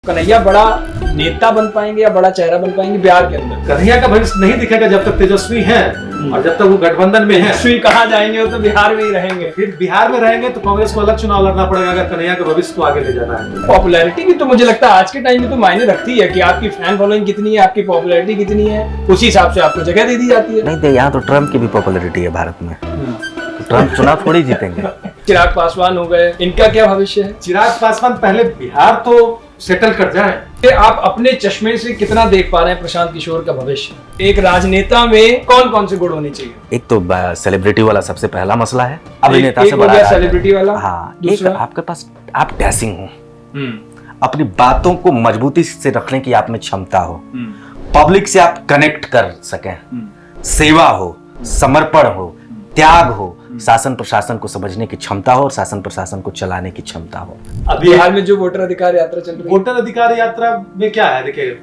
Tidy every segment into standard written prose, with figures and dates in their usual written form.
कन्हैया बड़ा नेता बन पाएंगे या बड़ा चेहरा बन पाएंगे बिहार के अंदर? कन्हैया का भविष्य नहीं दिखेगा जब तक तेजस्वी है और जब तक वो गठबंधन में है। तेजस्वी कहाँ जाएंगे? वो तो बिहार में ही रहेंगे। फिर बिहार में रहेंगे तो कांग्रेस को अलग चुनाव लड़ना पड़ेगा अगर कन्हैया के भविष्य को आगे ले जाना है। पॉपुलैरिटी भी तो मुझे लगता है आज के टाइम में तो मायने रखती है कि आपकी फैन फॉलोइंग कितनी है, आपकी पॉपुलैरिटी कितनी है, उसी हिसाब से आपको जगह दे दी जाती है। नहीं, यहाँ तो ट्रम्प की भी पॉपुलैरिटी है भारत में। ट्रम्प चुनाव थोड़ी जीतेंगे। चिराग पासवान हो गए, इनका क्या भविष्य है? चिराग पासवान पहले बिहार तो सेटल कर जाए। आप अपने चश्मे से कितना देख पा रहे हैं प्रशांत किशोर का भविष्य? एक राजनेता में कौन कौन से गुण होने चाहिए? एक तो सेलिब्रिटी वाला सबसे पहला मसला है, अभिनेता से बड़ा सेलिब्रिटी वाला। हाँ, एक आपके पास आप डैशिंग हो, अपनी बातों को मजबूती से रखने की आप में क्षमता हो, पब्लिक से आप कनेक्ट कर सकें, सेवा हो, समर्पण हो, त्याग हो, शासन प्रशासन को समझने की क्षमता हो और शासन प्रशासन को चलाने की क्षमता हो। अभी बिहार में जो वोटर अधिकार यात्रा चल रही है, वोटर अधिकार यात्रा में क्या है? देखिए,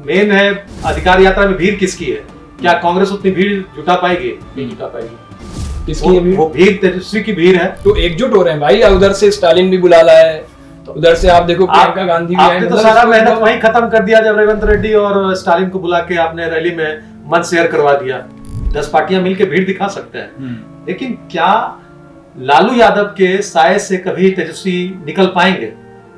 मेन है अधिकार यात्रा में भीड़ किसकी है? क्या कांग्रेस उतनी भीड़ जुटा पाएगी? नहीं जुटा पाएगी। किसकी है भीड़? वो भीड़ तेजस्वी की भीड़ है। तो एकजुट हो रहे हैं भाई। उधर से स्टालिन भी बुला लाया है, उधर से आप देखो प्रियंका गांधी भी है। आपने तो सारा मेहनत वहीं खत्म कर दिया जब रेवंत रेड्डी और स्टालिन को बुला के आपने रैली में मंच शेयर करवा दिया। 10 पार्टियां मिलकर भीड़ दिखा सकते हैं, लेकिन क्या लालू यादव के साये से कभी तेजस्वी निकल पाएंगे?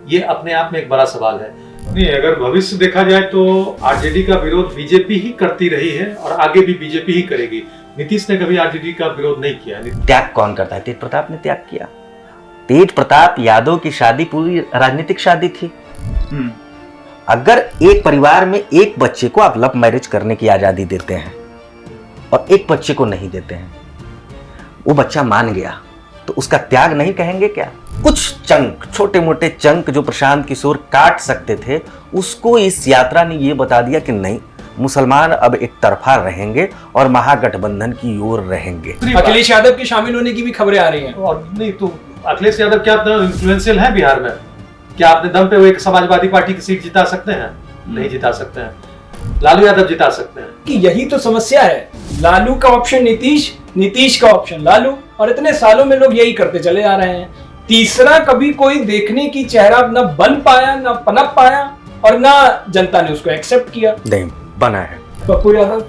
ये अपने आप में एक बड़ा सवाल है। नहीं, अगर भविष्य देखा जाए तो आरजेडी का विरोध बीजेपी ही करती रही है और आगे भी बीजेपी ही करेगी। नीतीश ने कभी आरजेडी का विरोध नहीं किया। त्याग कौन करता है? तेज प्रताप ने त्याग किया। तेज प्रताप यादव की शादी पूरी राजनीतिक शादी थी। अगर एक परिवार में एक बच्चे को आप लव मैरिज करने की आजादी देते हैं और एक बच्चे को नहीं देते हैं, वो बच्चा मान गया तो उसका त्याग नहीं कहेंगे क्या? कुछ चंक, छोटे मोटे चंक जो प्रशांत किशोर काट सकते थे, उसको इस यात्रा ने ये बता दिया कि नहीं, मुसलमान अब एक तरफा रहेंगे और महागठबंधन की ओर रहेंगे। अखिलेश यादव के शामिल होने की भी खबरें आ रही हैं। और नहीं तो अखिलेश यादव क्या इन्फ्लुएंशियल है बिहार में? क्या अपने दम पे वो एक समाजवादी पार्टी की सीट जिता सकते हैं? नहीं जिता सकते हैं। लालू यादव जिता सकते हैं। कि यही तो समस्या है। लालू का ऑप्शन नीतीश, नीतीश का ऑप्शन लालू, और इतने सालों में लोग यही करते चले आ रहे हैं। तीसरा कभी कोई देखने की चेहरा न बन पाया, न पनप पाया, और ना जनता ने उसको एक्सेप्ट किया। नहीं बना है। पप्पू यादव,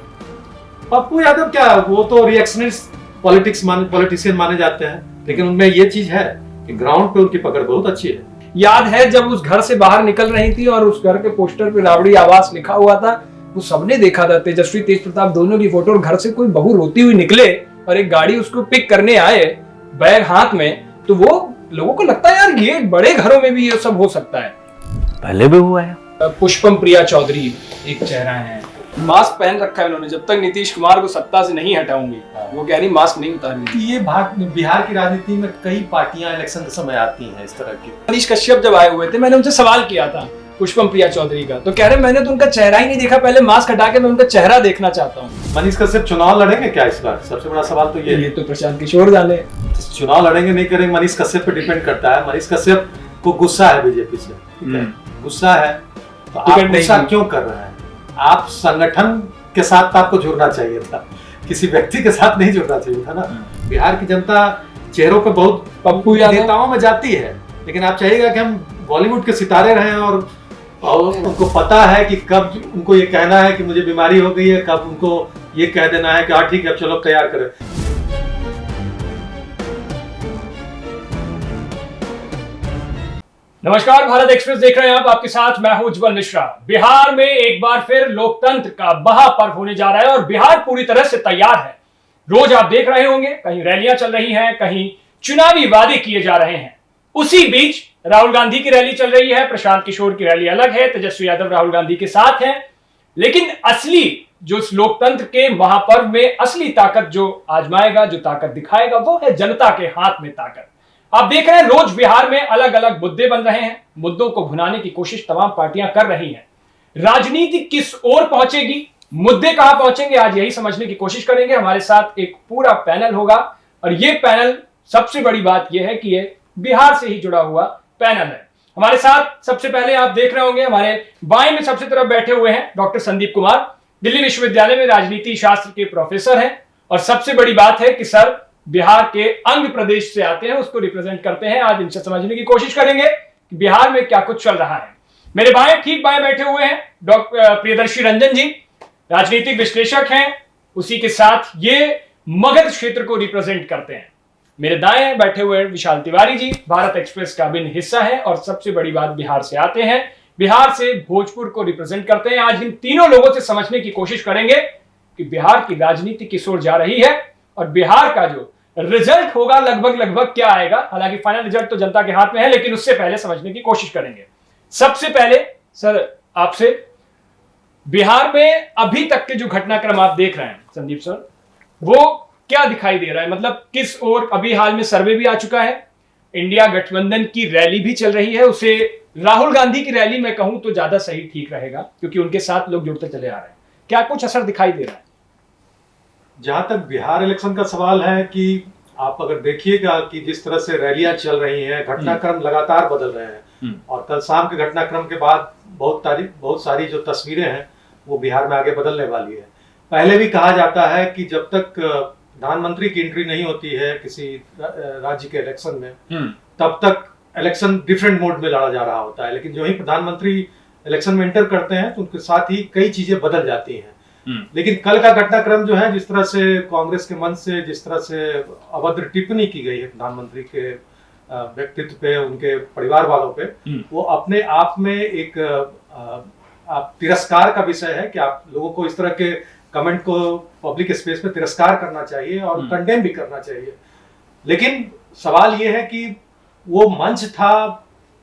पप्पू यादव क्या, वो तो रिएक्शनिस्ट पॉलिटिशियन माने जाते हैं, लेकिन उनमें ये चीज है कि ग्राउंड पे उनकी पकड़ बहुत अच्छी है। याद है जब उस घर से बाहर निकल रही थी और उस घर के पोस्टर पे राबड़ी आवास लिखा हुआ था, वो सबने देखा था। तेजस्वी तेज प्रताप दोनों की फोटो, और घर से कोई बहू रोती हुई निकले और एक गाड़ी उसको पिक करने आए बैग हाथ में, तो वो लोगों को लगता है यार ये बड़े घरों में भी ये सब हो सकता है। पहले भी हुआ है। पुष्पम प्रिया चौधरी एक चेहरा है, मास्क पहन रखा है उन्होंने। जब तक नीतीश कुमार को सत्ता से नहीं हटाऊंगी, वो कह रही मास्क नहीं उतारूंगी। ये बिहार की राजनीति में कई पार्टियां इलेक्शन के समय आती हैं इस तरह की। मनीष कश्यप जब आए हुए थे, मैंने उनसे सवाल किया था पुष्पम प्रिया चौधरी का, तो कह रहे मैंने तो उनका चेहरा ही नहीं देखा, पहले मास्क हटा के मैं उनका चेहरा देखना चाहता हूँ। मनीष कश्यप चुनाव लड़ेंगे क्या इस बार? सबसे बड़ा सवाल तो ये तो प्रशांत किशोर जाने। चुनाव लड़ेंगे नहीं करेंगे, मनीष कश्यप पे डिपेंड करता है। मनीष कश्यप को गुस्सा है बीजेपी से, ठीक है? गुस्सा है तो आप गुस्सा क्यों कर रहे हैं? आप संगठन के साथ आपको जुड़ना चाहिए था, किसी व्यक्ति के साथ नहीं जुड़ना चाहिए था ना। बिहार की जनता चेहरों पे बहुत पप्पू यादव नेताओं में जाती है, लेकिन आप चाहिएगा कि हम बॉलीवुड के सितारे रहें और उनको पता है कि कब उनको ये कहना है कि मुझे बीमारी हो गई है, कब उनको ये कह देना है कि हाँ ठीक है अब चलो तैयार करें। नमस्कार, भारत एक्सप्रेस देख रहे हैं आप, आपके साथ मैं हूं उज्जवल मिश्रा। बिहार में एक बार फिर लोकतंत्र का महापर्व होने जा रहा है और बिहार पूरी तरह से तैयार है। रोज आप देख रहे होंगे कहीं रैलियां चल रही हैं, कहीं चुनावी वादे किए जा रहे हैं। उसी बीच राहुल गांधी की रैली चल रही है, प्रशांत किशोर की रैली अलग है, तेजस्वी यादव राहुल गांधी के साथ है। लेकिन असली जो इस लोकतंत्र के महापर्व में असली ताकत जो आजमाएगा, जो ताकत दिखाएगा, वो है जनता के हाथ में ताकत। आप देख रहे हैं रोज बिहार में अलग अलग मुद्दे बन रहे हैं। मुद्दों को भुनाने की कोशिश तमाम पार्टियां कर रही हैं। राजनीति किस ओर पहुंचेगी, मुद्दे कहां पहुंचेंगे, आज यही समझने की कोशिश करेंगे। हमारे साथ एक पूरा पैनल होगा और ये पैनल, सबसे बड़ी बात यह है कि ये बिहार से ही जुड़ा हुआ पैनल है। हमारे साथ सबसे पहले आप देख रहे होंगे हमारे बाएं में सबसे तरफ बैठे हुए हैं डॉक्टर संदीप कुमार, दिल्ली विश्वविद्यालय में राजनीति शास्त्र के प्रोफेसर हैं। और सबसे बड़ी बात है कि सर बिहार के अंग प्रदेश से आते हैं, उसको रिप्रेजेंट करते हैं। आज इनसे समझने की कोशिश करेंगे कि बिहार में क्या कुछ चल रहा है। मेरे बाएं ठीक बाएं बैठे हुए हैं डॉक्टर प्रियदर्शी रंजन जी, राजनीतिक विश्लेषक हैं, उसी के साथ ये मगध क्षेत्र को रिप्रेजेंट करते हैं। मेरे दाएं बैठे हुए विशाल तिवारी जी, भारत एक्सप्रेस का अभिन्न हिस्सा है और सबसे बड़ी बात बिहार से आते हैं, बिहार से भोजपुर को रिप्रेजेंट करते हैं। आज इन तीनों लोगों से समझने की कोशिश करेंगे कि बिहार की राजनीति किस ओर जा रही है और बिहार का जो रिजल्ट होगा लगभग क्या आएगा। हालांकि फाइनल रिजल्ट तो जनता के हाथ में है, लेकिन उससे पहले समझने की कोशिश करेंगे। सबसे पहले सर आपसे, बिहार में अभी तक के जो घटनाक्रम आप देख रहे हैं संदीप सर, वो क्या दिखाई दे रहा है? मतलब किस ओर, अभी हाल में सर्वे भी आ चुका है, इंडिया गठबंधन की रैली भी चल रही है, उसे राहुल गांधी की रैली में कहूं तो ज्यादा सही ठीक रहेगा क्योंकि उनके साथ लोग जुड़ते चले आ रहे हैं। क्या कुछ असर दिखाई दे रहा है? जहां तक बिहार इलेक्शन का सवाल है कि आप अगर देखिएगा कि जिस तरह से रैलियां चल रही हैं, घटनाक्रम लगातार बदल रहे हैं और कल शाम के घटनाक्रम के बाद बहुत सारी जो तस्वीरें हैं वो बिहार में आगे बदलने वाली है। पहले भी कहा जाता है कि जब तक प्रधानमंत्री की एंट्री नहीं होती है किसी राज्य के इलेक्शन में, तब तक इलेक्शन डिफरेंट मोड में लड़ा जा रहा होता है, लेकिन जो ही प्रधानमंत्री इलेक्शन में एंटर करते हैं तो उनके साथ ही कई चीजें बदल जाती हैं। लेकिन कल का घटनाक्रम जो है, जिस तरह से कांग्रेस के मंच से जिस तरह से अभद्र टिप्पणी की गई है प्रधानमंत्री के व्यक्तित्व पे, उनके परिवार वालों पे, वो अपने आप में एक तिरस्कार का विषय है कि आप लोगों को इस तरह के कमेंट को पब्लिक स्पेस में तिरस्कार करना चाहिए और कंडेम भी करना चाहिए। लेकिन सवाल ये है कि वो मंच था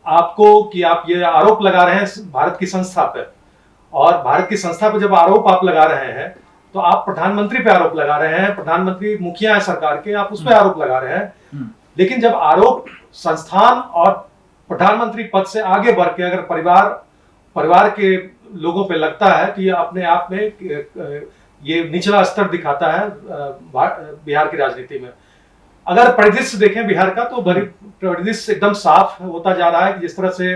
आपको कि आप ये आरोप लगा रहे हैं भारत की संस्था पे, और भारत की संस्था पे जब आरोप आप लगा रहे हैं तो आप प्रधानमंत्री पे आरोप लगा रहे हैं, प्रधानमंत्री मुखिया है सरकार के, आप उस पर आरोप लगा रहे हैं। लेकिन जब आरोप संस्थान और प्रधानमंत्री पद से आगे बढ़ के अगर परिवार के लोगों पे लगता है तो ये अपने आप में ये निचला स्तर दिखाता है बिहार की राजनीति में। अगर परिदृश्य देखें बिहार का तो परिदृश्य एकदम साफ होता जा रहा है कि जिस तरह से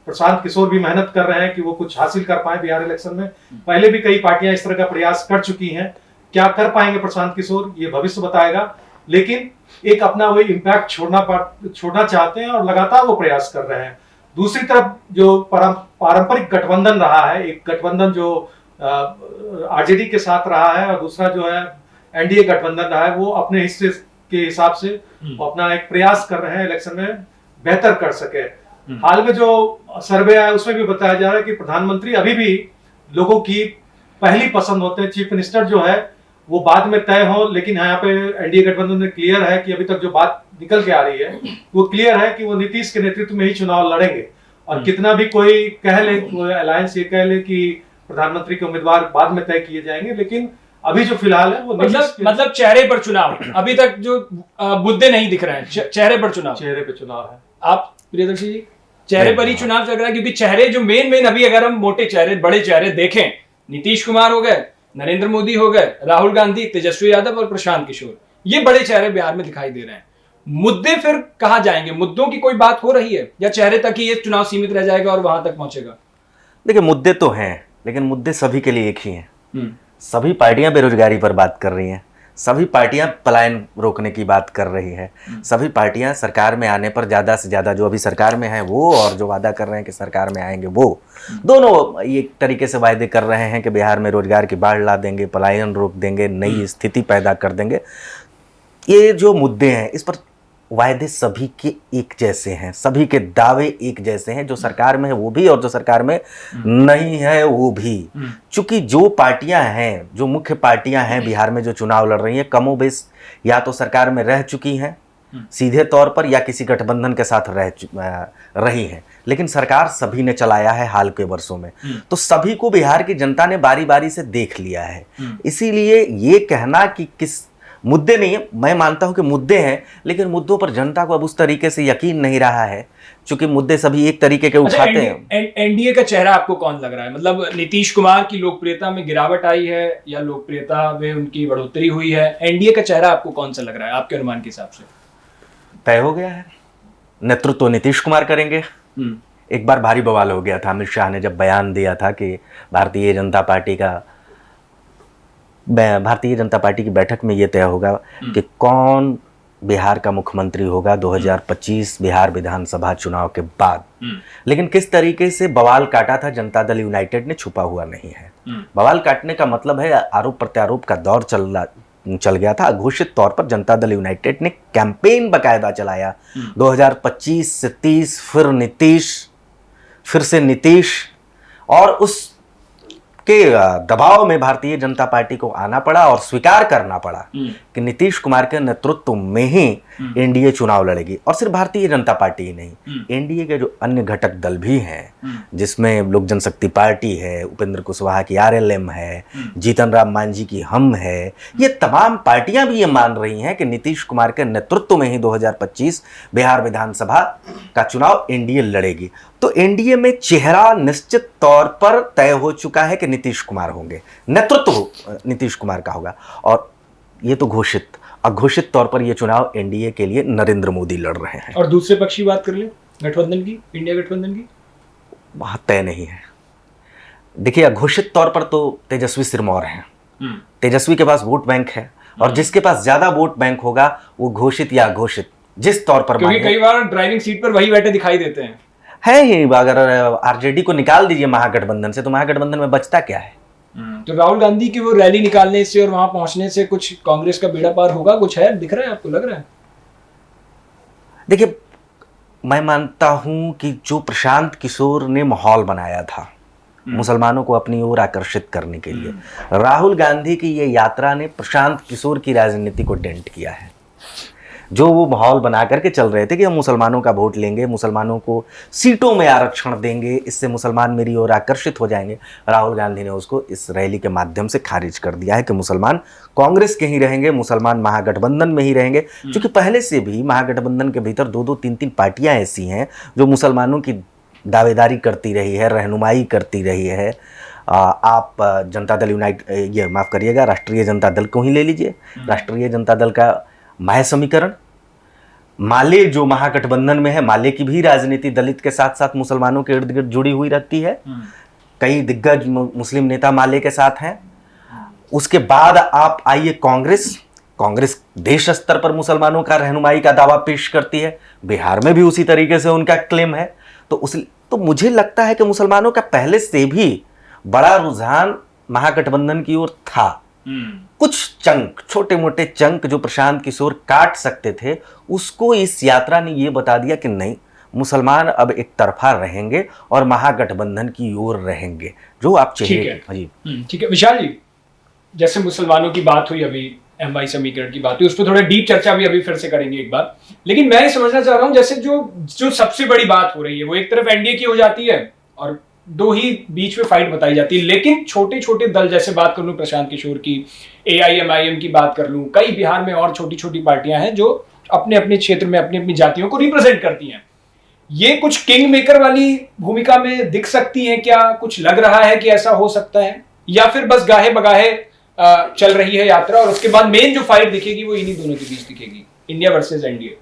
प्रशांत किशोर भी मेहनत कर रहे हैं कि वो कुछ हासिल कर पाए बिहार इलेक्शन में। पहले भी कई पार्टियां इस तरह का प्रयास कर चुकी हैं, क्या कर पाएंगे प्रशांत किशोर ये भविष्य बताएगा, लेकिन एक अपना वो इम्पैक्ट छोड़ना चाहते हैं और लगातार वो प्रयास कर रहे हैं। दूसरी तरफ जो पारंपरिक गठबंधन रहा है, एक गठबंधन जो आरजेडी के साथ रहा है और दूसरा जो है एनडीए गठबंधन रहा है, वो अपने हिस्से के हिसाब से अपना एक प्रयास कर रहे हैं इलेक्शन में बेहतर कर सके। हाल में जो सर्वे आया उसमें भी बताया जा रहा है कि प्रधानमंत्री अभी भी लोगों की पहली पसंद होते हैं, चीफ मिनिस्टर जो है वो बाद में तय हो, लेकिन यहाँ पे एनडीए गठबंधन में क्लियर है कि अभी तक जो बात निकल के आ रही है वो क्लियर है कि वो नीतीश के नेतृत्व में ही चुनाव लड़ेंगे। और कितना भी कोई कह ले, कोई अलायंस ये कह ले कि प्रधानमंत्री के उम्मीदवार बाद में तय किए जाएंगे, लेकिन अभी जो फिलहाल है वो मतलब चेहरे पर चुनाव, अभी तक जो मुद्दे नहीं दिख रहे हैं, चेहरे पर चुनाव है। आप प्रियदर्शी जी, चेहरे पर ही चुनाव चल रहा है, क्योंकि चेहरे जो मेन अभी अगर हम मोटे चेहरे, बड़े चेहरे देखें, नीतीश कुमार हो गए, नरेंद्र मोदी हो गए, राहुल गांधी, तेजस्वी यादव और प्रशांत किशोर, ये बड़े चेहरे बिहार में दिखाई दे रहे हैं। मुद्दे फिर कहां जाएंगे? मुद्दों की कोई बात हो रही है या चेहरे तक ही ये चुनाव सीमित रह जाएगा और वहां तक पहुंचेगा? देखिए, मुद्दे तो हैं, लेकिन मुद्दे सभी के लिए एक ही हैं। सभी पार्टियां बेरोजगारी पर बात कर रही हैं, सभी पार्टियां पलायन रोकने की बात कर रही है, सभी पार्टियां सरकार में आने पर ज़्यादा से ज़्यादा, जो अभी सरकार में है वो और जो वादा कर रहे हैं कि सरकार में आएंगे वो, दोनों एक तरीके से वायदे कर रहे हैं कि बिहार में रोजगार की बाढ़ ला देंगे, पलायन रोक देंगे, नई स्थिति पैदा कर देंगे। ये जो मुद्दे हैं इस पर वायदे सभी के एक जैसे हैं, सभी के दावे एक जैसे हैं, जो सरकार में है वो भी और जो सरकार में नहीं है वो भी। चूंकि जो पार्टियां हैं, जो मुख्य पार्टियां हैं बिहार में जो चुनाव लड़ रही हैं, कमोबेश या तो सरकार में रह चुकी हैं सीधे तौर पर या किसी गठबंधन के साथ रही हैं, लेकिन सरकार सभी ने चलाया है हाल के वर्षों में। तो सभी को बिहार की जनता ने बारी बारी से देख लिया है। इसीलिए ये कहना कि किस मुद्दे नहीं है, मैं मानता हूं कि मुद्दे हैं, लेकिन मुद्दों पर जनता को अब उस तरीके से यकीन नहीं रहा है, क्योंकि मुद्दे सभी एक तरीके के उठाते हैं। एनडीए का चेहरा आपको कौन लग रहा है? मतलब नीतीश कुमार की लोकप्रियता में गिरावट आई है या लोकप्रियता में उनकी बढ़ोतरी हुई है? एनडीए का चेहरा आपको कौन सा लग रहा है आपके अनुमान के हिसाब से? तय हो गया है, नेतृत्व तो नीतीश कुमार करेंगे। एक बार भारी बवाल हो गया था, अमित शाह ने जब बयान दिया था कि भारतीय जनता पार्टी की बैठक में ये तय होगा कि कौन बिहार का मुख्यमंत्री होगा 2025 बिहार विधानसभा चुनाव के बाद। लेकिन किस तरीके से बवाल काटा था जनता दल यूनाइटेड ने छुपा हुआ नहीं है। बवाल काटने का मतलब है आरोप प्रत्यारोप का दौर चल गया था। अघोषित तौर पर जनता दल यूनाइटेड ने कैंपेन बकायदा चलाया 2025 से 30, फिर नीतीश, फिर से नीतीश, और उस के दबाव में भारतीय जनता पार्टी को आना पड़ा और स्वीकार करना पड़ा कि नीतीश कुमार के नेतृत्व में ही एनडीए चुनाव लड़ेगी। और सिर्फ भारतीय जनता पार्टी ही नहीं, एनडीए के जो अन्य घटक दल भी हैं, जिसमें लोक जनशक्ति पार्टी है, उपेंद्र कुशवाहा की आरएलएम है, जीतन राम मांझी की हम है, ये तमाम पार्टियां भी ये मान रही हैं कि नीतीश कुमार के नेतृत्व में ही 2025 बिहार विधानसभा का चुनाव एनडीए लड़ेगी। तो एनडीए में चेहरा निश्चित तौर पर तय हो चुका है कि नीतीश कुमार होंगे, नेतृत्व नीतीश कुमार का होगा। और ये तो अघोषित तौर पर ये चुनाव एनडीए के लिए नरेंद्र मोदी लड़ रहे हैं। और दूसरे पक्ष की बात कर ले, गठबंधन की, इंडिया गठबंधन की, वहां तय नहीं है। देखिए, अघोषित तौर पर तो तेजस्वी सिरमौर हैं, तेजस्वी के पास वोट बैंक है, और जिसके पास ज्यादा वोट बैंक होगा वो घोषित या अघोषित जिस तौर पर, क्योंकि कई बार ड्राइविंग सीट पर वही बैठे दिखाई देते हैं। है ही। अगर आरजेडी को निकाल दीजिए महागठबंधन से, तो महागठबंधन में बचता क्या है? तो राहुल गांधी की वो रैली निकालने से और वहां पहुंचने से कुछ कांग्रेस का बेड़ा पार होगा, कुछ है, दिख रहा है आपको, लग रहा है? देखिए, मैं मानता हूं कि जो प्रशांत किशोर ने माहौल बनाया था मुसलमानों को अपनी ओर आकर्षित करने के लिए, राहुल गांधी की ये यात्रा ने प्रशांत किशोर की राजनीति को डेंट किया है। जो वो माहौल बना करके चल रहे थे कि हम मुसलमानों का वोट लेंगे, मुसलमानों को सीटों में आरक्षण देंगे, इससे मुसलमान मेरी ओर आकर्षित हो जाएंगे, राहुल गांधी ने उसको इस रैली के माध्यम से खारिज कर दिया है कि मुसलमान कांग्रेस के ही रहेंगे, मुसलमान महागठबंधन में ही रहेंगे। क्योंकि पहले से भी महागठबंधन के भीतर 2-2, 3-3 पार्टियां ऐसी हैं जो मुसलमानों की दावेदारी करती रही है, रहनुमाई करती रही है। आप जनता दल राष्ट्रीय जनता दल को ही ले लीजिए। राष्ट्रीय जनता दल का माय समीकरण, माले जो महागठबंधन में है, माले की भी राजनीति दलित के साथ साथ मुसलमानों के इर्द गिर्द जुड़ी हुई रहती है। कई दिग्गज मुस्लिम नेता माले के साथ हैं। उसके बाद आप आइए कांग्रेस देश स्तर पर मुसलमानों का रहनुमाई का दावा पेश करती है, बिहार में भी उसी तरीके से उनका क्लेम है। तो मुझे लगता है कि मुसलमानों का पहले से भी बड़ा रुझान महागठबंधन की ओर था। कुछ चंक, छोटे मोटे चंक जो प्रशांत किशोर काट सकते थे, उसको इस यात्रा ने ये बता दिया कि नहीं, मुसलमान अब एक तरफा रहेंगे और महागठबंधन की ओर रहेंगे। जो आप चाहिए। ठीक है विशाल जी, जैसे मुसलमानों की बात हुई, अभी एमवाई समीकरण की बात हुई, उस पर थोड़ा डीप चर्चा भी अभी फिर से करेंगे एक बार। लेकिन मैं ये समझना चाह रहा हूं, जैसे जो सबसे बड़ी बात हो रही है वो एक तरफ एनडीए की हो जाती है और दो ही बीच में फाइट बताई जाती है। लेकिन छोटे छोटे दल, जैसे बात कर लूं प्रशांत किशोर की, AIMIM की बात कर लूं, कई बिहार में और छोटी छोटी पार्टियां हैं जो अपने अपने क्षेत्र में अपनी अपनी जातियों को रिप्रेजेंट करती हैं। ये कुछ किंग मेकर वाली भूमिका में दिख सकती हैं क्या? कुछ लग रहा है कि ऐसा हो सकता है, या फिर बस गाहे बगाहे चल रही है यात्रा और उसके बाद मेन जो फाइट दिखेगी वो इन्हीं दोनों के बीच दिखेगी, इंडिया वर्सेस एनडीए?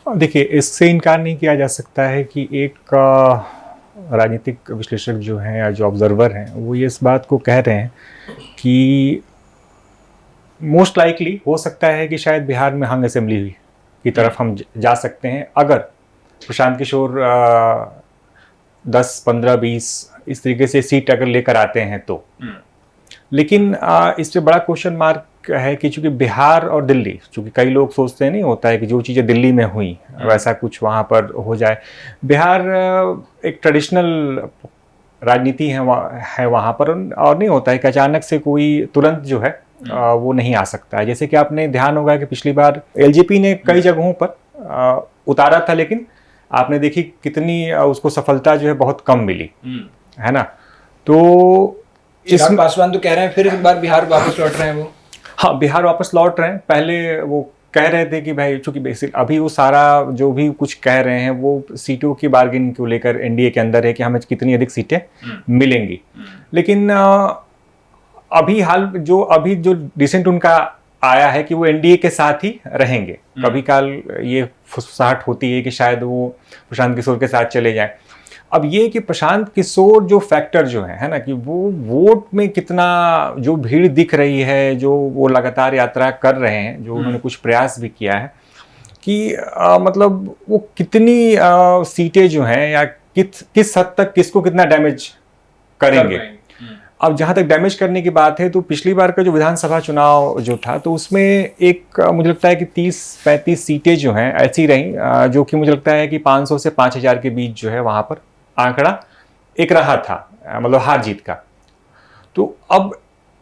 देखिए, इससे इनकार नहीं किया जा सकता है कि एक राजनीतिक विश्लेषक जो हैं या जो ऑब्जर्वर हैं, वो ये इस बात को कह रहे हैं कि मोस्ट लाइकली हो सकता है कि शायद बिहार में हंग असेंबली की तरफ हम जा सकते हैं, अगर प्रशांत किशोर 10, 15, 20 इस तरीके से सीट अगर लेकर आते हैं तो। लेकिन इस पे बड़ा क्वेश्चन मार्क है कि चूंकि बिहार और दिल्ली, चूंकि कई लोग सोचते हैं नहीं होता है कि जो चीज़ें दिल्ली में हुई वैसा कुछ वहाँ पर हो जाए। बिहार एक ट्रेडिशनल राजनीति है वहाँ पर, और नहीं होता है कि अचानक से कोई तुरंत जो है वो नहीं आ सकता है। जैसे कि आपने ध्यान होगा कि पिछली बार एलजेपी ने कई जगहों पर उतारा था, लेकिन आपने देखी कितनी उसको सफलता जो है बहुत कम मिली, है ना। तो इस पासवान तो कह रहे हैं फिर एक बार बिहार वापस लौट रहे हैं वो। हाँ, बिहार वापस लौट रहे हैं। पहले वो कह रहे थे कि भाई चूंकि बेसिक अभी वो सारा जो भी कुछ कह रहे हैं वो सीटों की बार्गेनिंग को लेकर एनडीए के अंदर है कि हमें कितनी अधिक सीटें मिलेंगी। लेकिन अभी जो रिसेंट उनका आया है कि वो एनडीए के साथ ही रहेंगे। कभी काल ये फुसफुसाहट होती है कि शायद वो प्रशांत किशोर के साथ चले जाएं। अब ये कि प्रशांत किशोर जो फैक्टर जो है ना, कि वो वोट में कितना जो भीड़ दिख रही है, जो वो लगातार यात्रा कर रहे हैं, जो उन्होंने कुछ प्रयास भी किया है, कि मतलब वो कितनी सीटें जो हैं या किस हद तक किसको कितना डैमेज करेंगे। अब जहां तक डैमेज करने की बात है तो पिछली बार का जो विधानसभा चुनाव जो था तो उसमें एक मुझे लगता है कि 30-35 सीटें जो हैं ऐसी रहीं जो कि मुझे लगता है कि 500 से 5000 के बीच जो है वहां पर आंकड़ा एक रहा था, मतलब हार जीत का। तो अब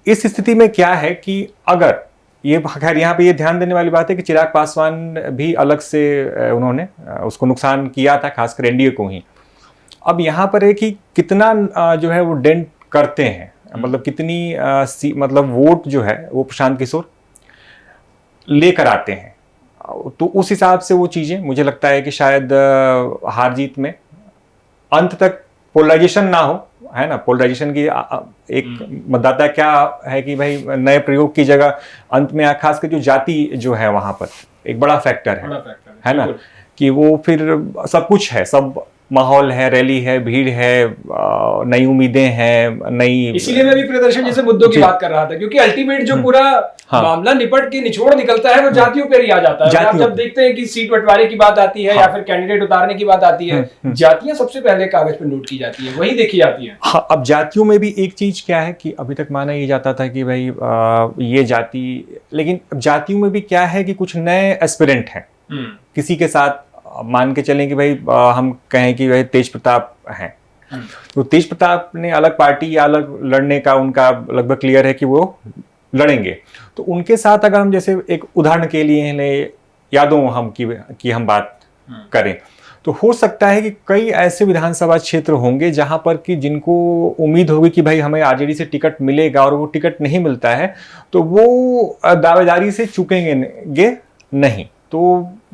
इस स्थिति में क्या है कि अगर ये, खैर यहाँ पे ये ध्यान देने वाली बात है कि चिराग पासवान भी अलग से उन्होंने उसको नुकसान किया था, खासकर एनडीए को ही। अब यहाँ पर है कि कितना जो है वो डेंट करते हैं, मतलब कितनी मतलब वोट जो है वो प्रशांत किशोर लेकर आते हैं। तो उस हिसाब से वो चीज़ें मुझे लगता है कि शायद हार जीत में अंत तक पोलराइजेशन ना हो, है ना। पोलराइजेशन की एक मतदाता क्या है कि भाई नए प्रयोग की जगह अंत में खासकर जो जाति जो है वहां पर एक बड़ा फैक्टर है ना, कि वो फिर सब कुछ है, सब माहौल है, रैली है, भीड़ है, नई उम्मीदें हैं, नई, इसीलिए मैं भी प्रदर्शन जैसे मुद्दों की बात कर रहा था, क्योंकि अल्टीमेट जो पूरा मामला निपट के निचोड़ निकलता है वो जातियों पर ही आ जाता है। आप जब देखते हैं कि सीट बंटवारे की बात आती है या फिर कैंडिडेट उतारने की बात आती है, जातियां सबसे पहले कागज पर नोट की जाती है, वही देखी जाती है। हाँ, अब जातियों में भी एक चीज क्या है कि अभी तक माना ये जाता था कि भाई ये जाति, लेकिन जातियों में भी क्या है कि कुछ नए एस्पिरेंट हैं। किसी के साथ मान के चलें कि भाई हम कहें कि भाई तेज प्रताप हैं, तो तेज प्रताप ने अलग पार्टी या अलग लड़ने का उनका लगभग क्लियर है कि वो लड़ेंगे। तो उनके साथ अगर हम जैसे एक उदाहरण के लिए यादों की हम बात करें तो हो सकता है कि कई ऐसे विधानसभा क्षेत्र होंगे जहां पर कि जिनको उम्मीद होगी कि भाई हमें आरजेडी से टिकट मिलेगा और वो टिकट नहीं मिलता है तो वो दावेदारी से चूकेंगे नहीं। तो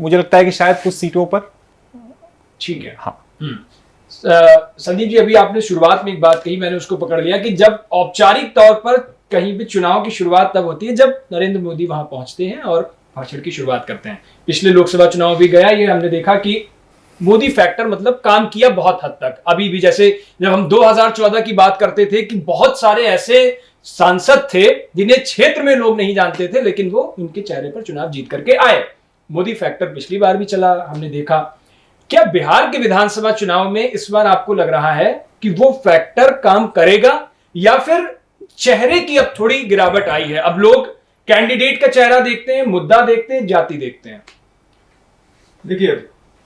मुझे लगता है कि शायद कुछ सीटों पर ठीक है। हाँ। संदीप जी, अभी आपने शुरुआत में एक बात कही, मैंने उसको पकड़ लिया कि जब औपचारिक तौर पर कहीं भी चुनाव की शुरुआत तब होती है जब नरेंद्र मोदी वहां पहुंचते हैं और भाषण की शुरुआत करते हैं। पिछले लोकसभा चुनाव भी गया, ये हमने देखा कि मोदी फैक्टर मतलब काम किया बहुत हद तक। अभी भी जैसे जब हम 2014 की बात करते थे कि बहुत सारे ऐसे सांसद थे जिन्हें क्षेत्र में लोग नहीं जानते थे, लेकिन वो उनके चेहरे पर चुनाव जीत करके आए। मोदी फैक्टर पिछली बार भी चला, हमने देखा। क्या बिहार के विधानसभा चुनाव में इस बार आपको लग रहा है कि वो फैक्टर काम करेगा या फिर चेहरे की अब थोड़ी गिरावट आई है? अब लोग कैंडिडेट का चेहरा देखते हैं, मुद्दा देखते हैं, जाति देखते हैं। देखिए,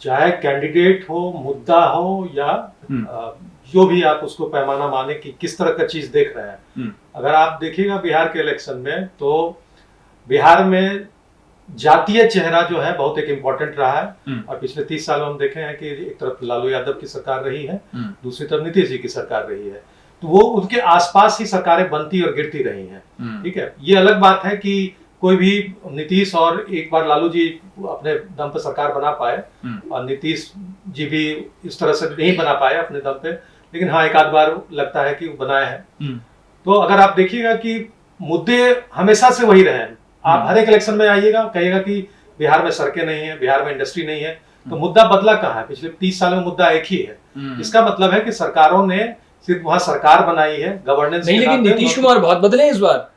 चाहे कैंडिडेट हो, मुद्दा हो या जो भी आप उसको पैमाना माने कि किस तरह का चीज देख रहे हैं, अगर आप देखिएगा बिहार के इलेक्शन में तो बिहार में जातीय चेहरा जो है बहुत एक इम्पोर्टेंट रहा है। और पिछले 30 सालों में हम देखे हैं कि एक तरफ लालू यादव की सरकार रही है, दूसरी तरफ नीतीश जी की सरकार रही है, तो वो उनके आसपास ही सरकारें बनती और गिरती रही हैं। ठीक है, ये अलग बात है कि कोई भी नीतीश और एक बार लालू जी अपने दम पे सरकार बना पाए और नीतीश जी भी इस तरह से नहीं बना पाए अपने दम पे, लेकिन हाँ एक आध बार लगता है कि वो बनाए हैं। तो अगर आप देखिएगा कि मुद्दे हमेशा से वही रहे हैं। आप हर एक इलेक्शन में आइएगा, कहिएगा कि बिहार में सड़कें नहीं है, बिहार में इंडस्ट्री नहीं है, तो मुद्दा बदला कहाँ है? पिछले 30 सालों में मुद्दा एक ही है। इसका मतलब है कि सरकारों ने सिर्फ वहां सरकार बनाई है, गवर्नेंस नहीं, लेकिन नीतीश कुमार बहुत बदले इस बार।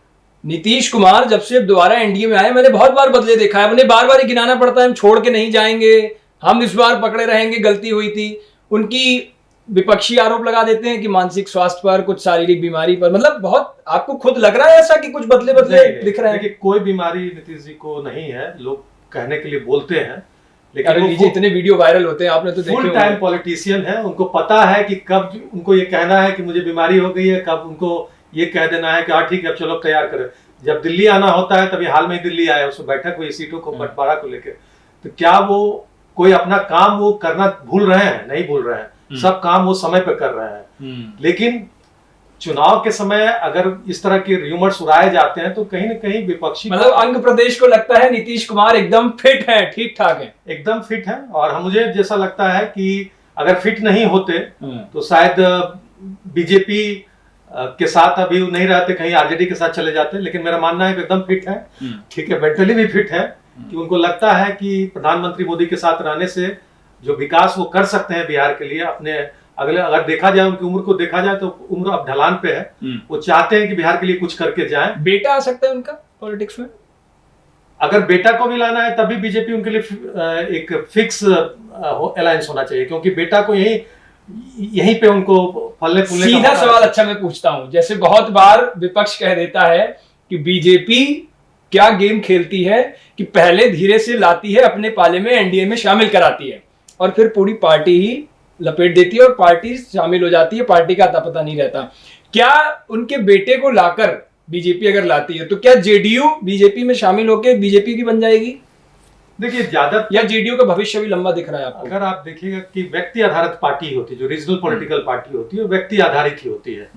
नीतीश कुमार जब से दोबारा एनडीए में आए, मैंने बहुत बार बदले देखा है। उन्हें बार बार गिनाना पड़ता है, हम छोड़ के नहीं जाएंगे, हम इस बार पकड़े रहेंगे, गलती हुई थी। उनकी विपक्षी आरोप लगा देते हैं कि मानसिक स्वास्थ्य पर, कुछ शारीरिक बीमारी पर, मतलब बहुत आपको खुद लग रहा है ऐसा कि कुछ बदले बदले दिख रहे हैं? देखिए, कोई बीमारी नीतीश जी को नहीं है, लोग कहने के लिए बोलते हैं, लेकिन अरे लीजिए, इतने वीडियो वायरल होते हैं, आपने तो देखे। फुल टाइम पॉलिटिशियन है, उनको पता है कि कब उनको ये कहना है कि मुझे बीमारी हो गई है, कब उनको ये कह देना है कि हाँ ठीक है अब चलो तैयार करें। जब दिल्ली आना होता है, तभी हाल में दिल्ली आया, उसमें बैठक हुई सीटों को बंटवारा को लेकर, तो क्या वो कोई अपना काम वो करना भूल रहे हैं? नहीं भूल रहे हैं, सब काम वो समय पे कर रहे हैं। लेकिन चुनाव के समय अगर इस तरह के र्यूमर्स उड़ाए जाते हैं तो कहीं ना कहीं विपक्षी, मतलब अंग प्रदेश को लगता है नीतीश कुमार एकदम फिट है, ठीक ठाक है, एकदम फिट है। और मुझे जैसा लगता है कि अगर फिट नहीं होते तो शायद बीजेपी के साथ अभी नहीं रहते, कहीं आरजेडी के साथ चले जाते। लेकिन मेरा मानना है कि एकदम फिट है, ठीक है, मेंटली भी फिट है, कि उनको लगता है कि प्रधानमंत्री मोदी के साथ रहने से जो विकास वो कर सकते हैं बिहार के लिए अपने अगले, अगर देखा जाए उनकी उम्र को देखा जाए तो उम्र अब ढलान पे है, वो चाहते हैं कि बिहार के लिए कुछ करके जाएं। बेटा आ सकता है उनका पॉलिटिक्स में? अगर बेटा को भी लाना है तभी बीजेपी उनके लिए एक फिक्स अलायंस होना चाहिए, क्योंकि बेटा को यहीं पे उनको फलने फूलने का सीधा मौका सवाल है। अच्छा मैं पूछता हूं, जैसे बहुत बार विपक्ष कह देता है कि बीजेपी क्या गेम खेलती है कि पहले धीरे से लाती है, अपने पाले में एनडीए में शामिल कराती है और फिर पूरी पार्टी ही लपेट देती है और पार्टी शामिल हो जाती है, पार्टी का अता पता नहीं रहता। क्या उनके बेटे को लाकर बीजेपी अगर लाती है तो क्या जेडीयू बीजेपी में शामिल होकर बीजेपी की बन जाएगी? देखिए ज्यादा या जेडीयू का भविष्य भी लंबा दिख रहा है आपको? अगर आप देखिएगा कि व्यक्ति आधारित पार्टी होती है, जो रीजनल पॉलिटिकल पार्टी होती है, व्यक्ति आधारित ही होती है।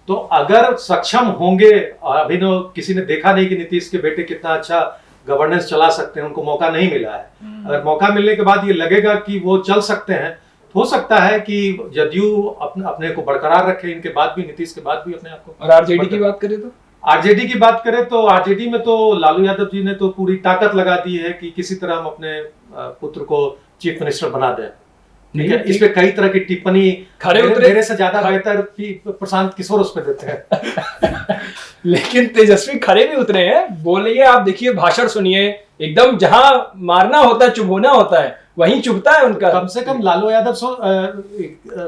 तो अगर सक्षम होंगे, अभी तो किसी ने देखा नहीं कि नीतीश के बेटे कितना अच्छा गवर्नेंस चला सकते हैं, उनको मौका नहीं मिला है। अगर मौका मिलने के बाद ये लगेगा कि वो चल सकते हैं, तो हो सकता है कि जदयू अपने को बरकरार रखे, इनके बाद भी, नीतीश के बाद भी अपने आप को। और आरजेडी की बात करें तो? आरजेडी की बात करें तो आरजेडी में तो लालू यादव जी ने तो पूरी ताकत लगा दी है कि किसी तरह हम अपने पुत्र को चीफ मिनिस्टर बना दें। ठीक है, इस पे कई तरह की टिप्पणी खड़े उतरे, मेरे से ज्यादा बेहतर प्रशांत किशोर उस पे देते हैं। लेकिन तेजस्वी खड़े भी उतरे हैं, बोलिए, आप देखिए, भाषण सुनिए, एकदम जहां मारना होता है, चुभोना होता है, वहीं चुभता है उनका। कम से कम लालू यादव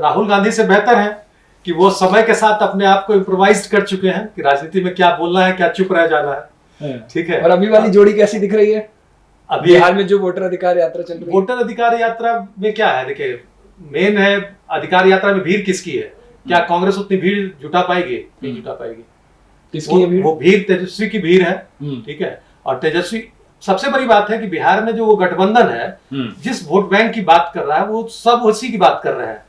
राहुल गांधी से बेहतर है कि वो समय के साथ अपने आप को इम्प्रोवाइज कर चुके हैं कि राजनीति में क्या बोलना है, क्या चुप रह जाना है। ठीक है। और अभी वाली जोड़ी कैसी दिख रही है अभी बिहार में जो वोटर अधिकार यात्रा चल रही है? वोटर अधिकार यात्रा में क्या है, देखिए मेन है अधिकार यात्रा में भीड़ किसकी है। क्या कांग्रेस उतनी भीड़ जुटा पाएगी? नहीं जुटा पाएगी। किसकी है भीड़? वो भीड़ तेजस्वी की भीड़ है। हम्म। ठीक है। और तेजस्वी, सबसे बड़ी बात है कि बिहार में जो वो गठबंधन है, जिस वोट बैंक की बात कर रहा है, वो सब उसी की बात कर रहे हैं।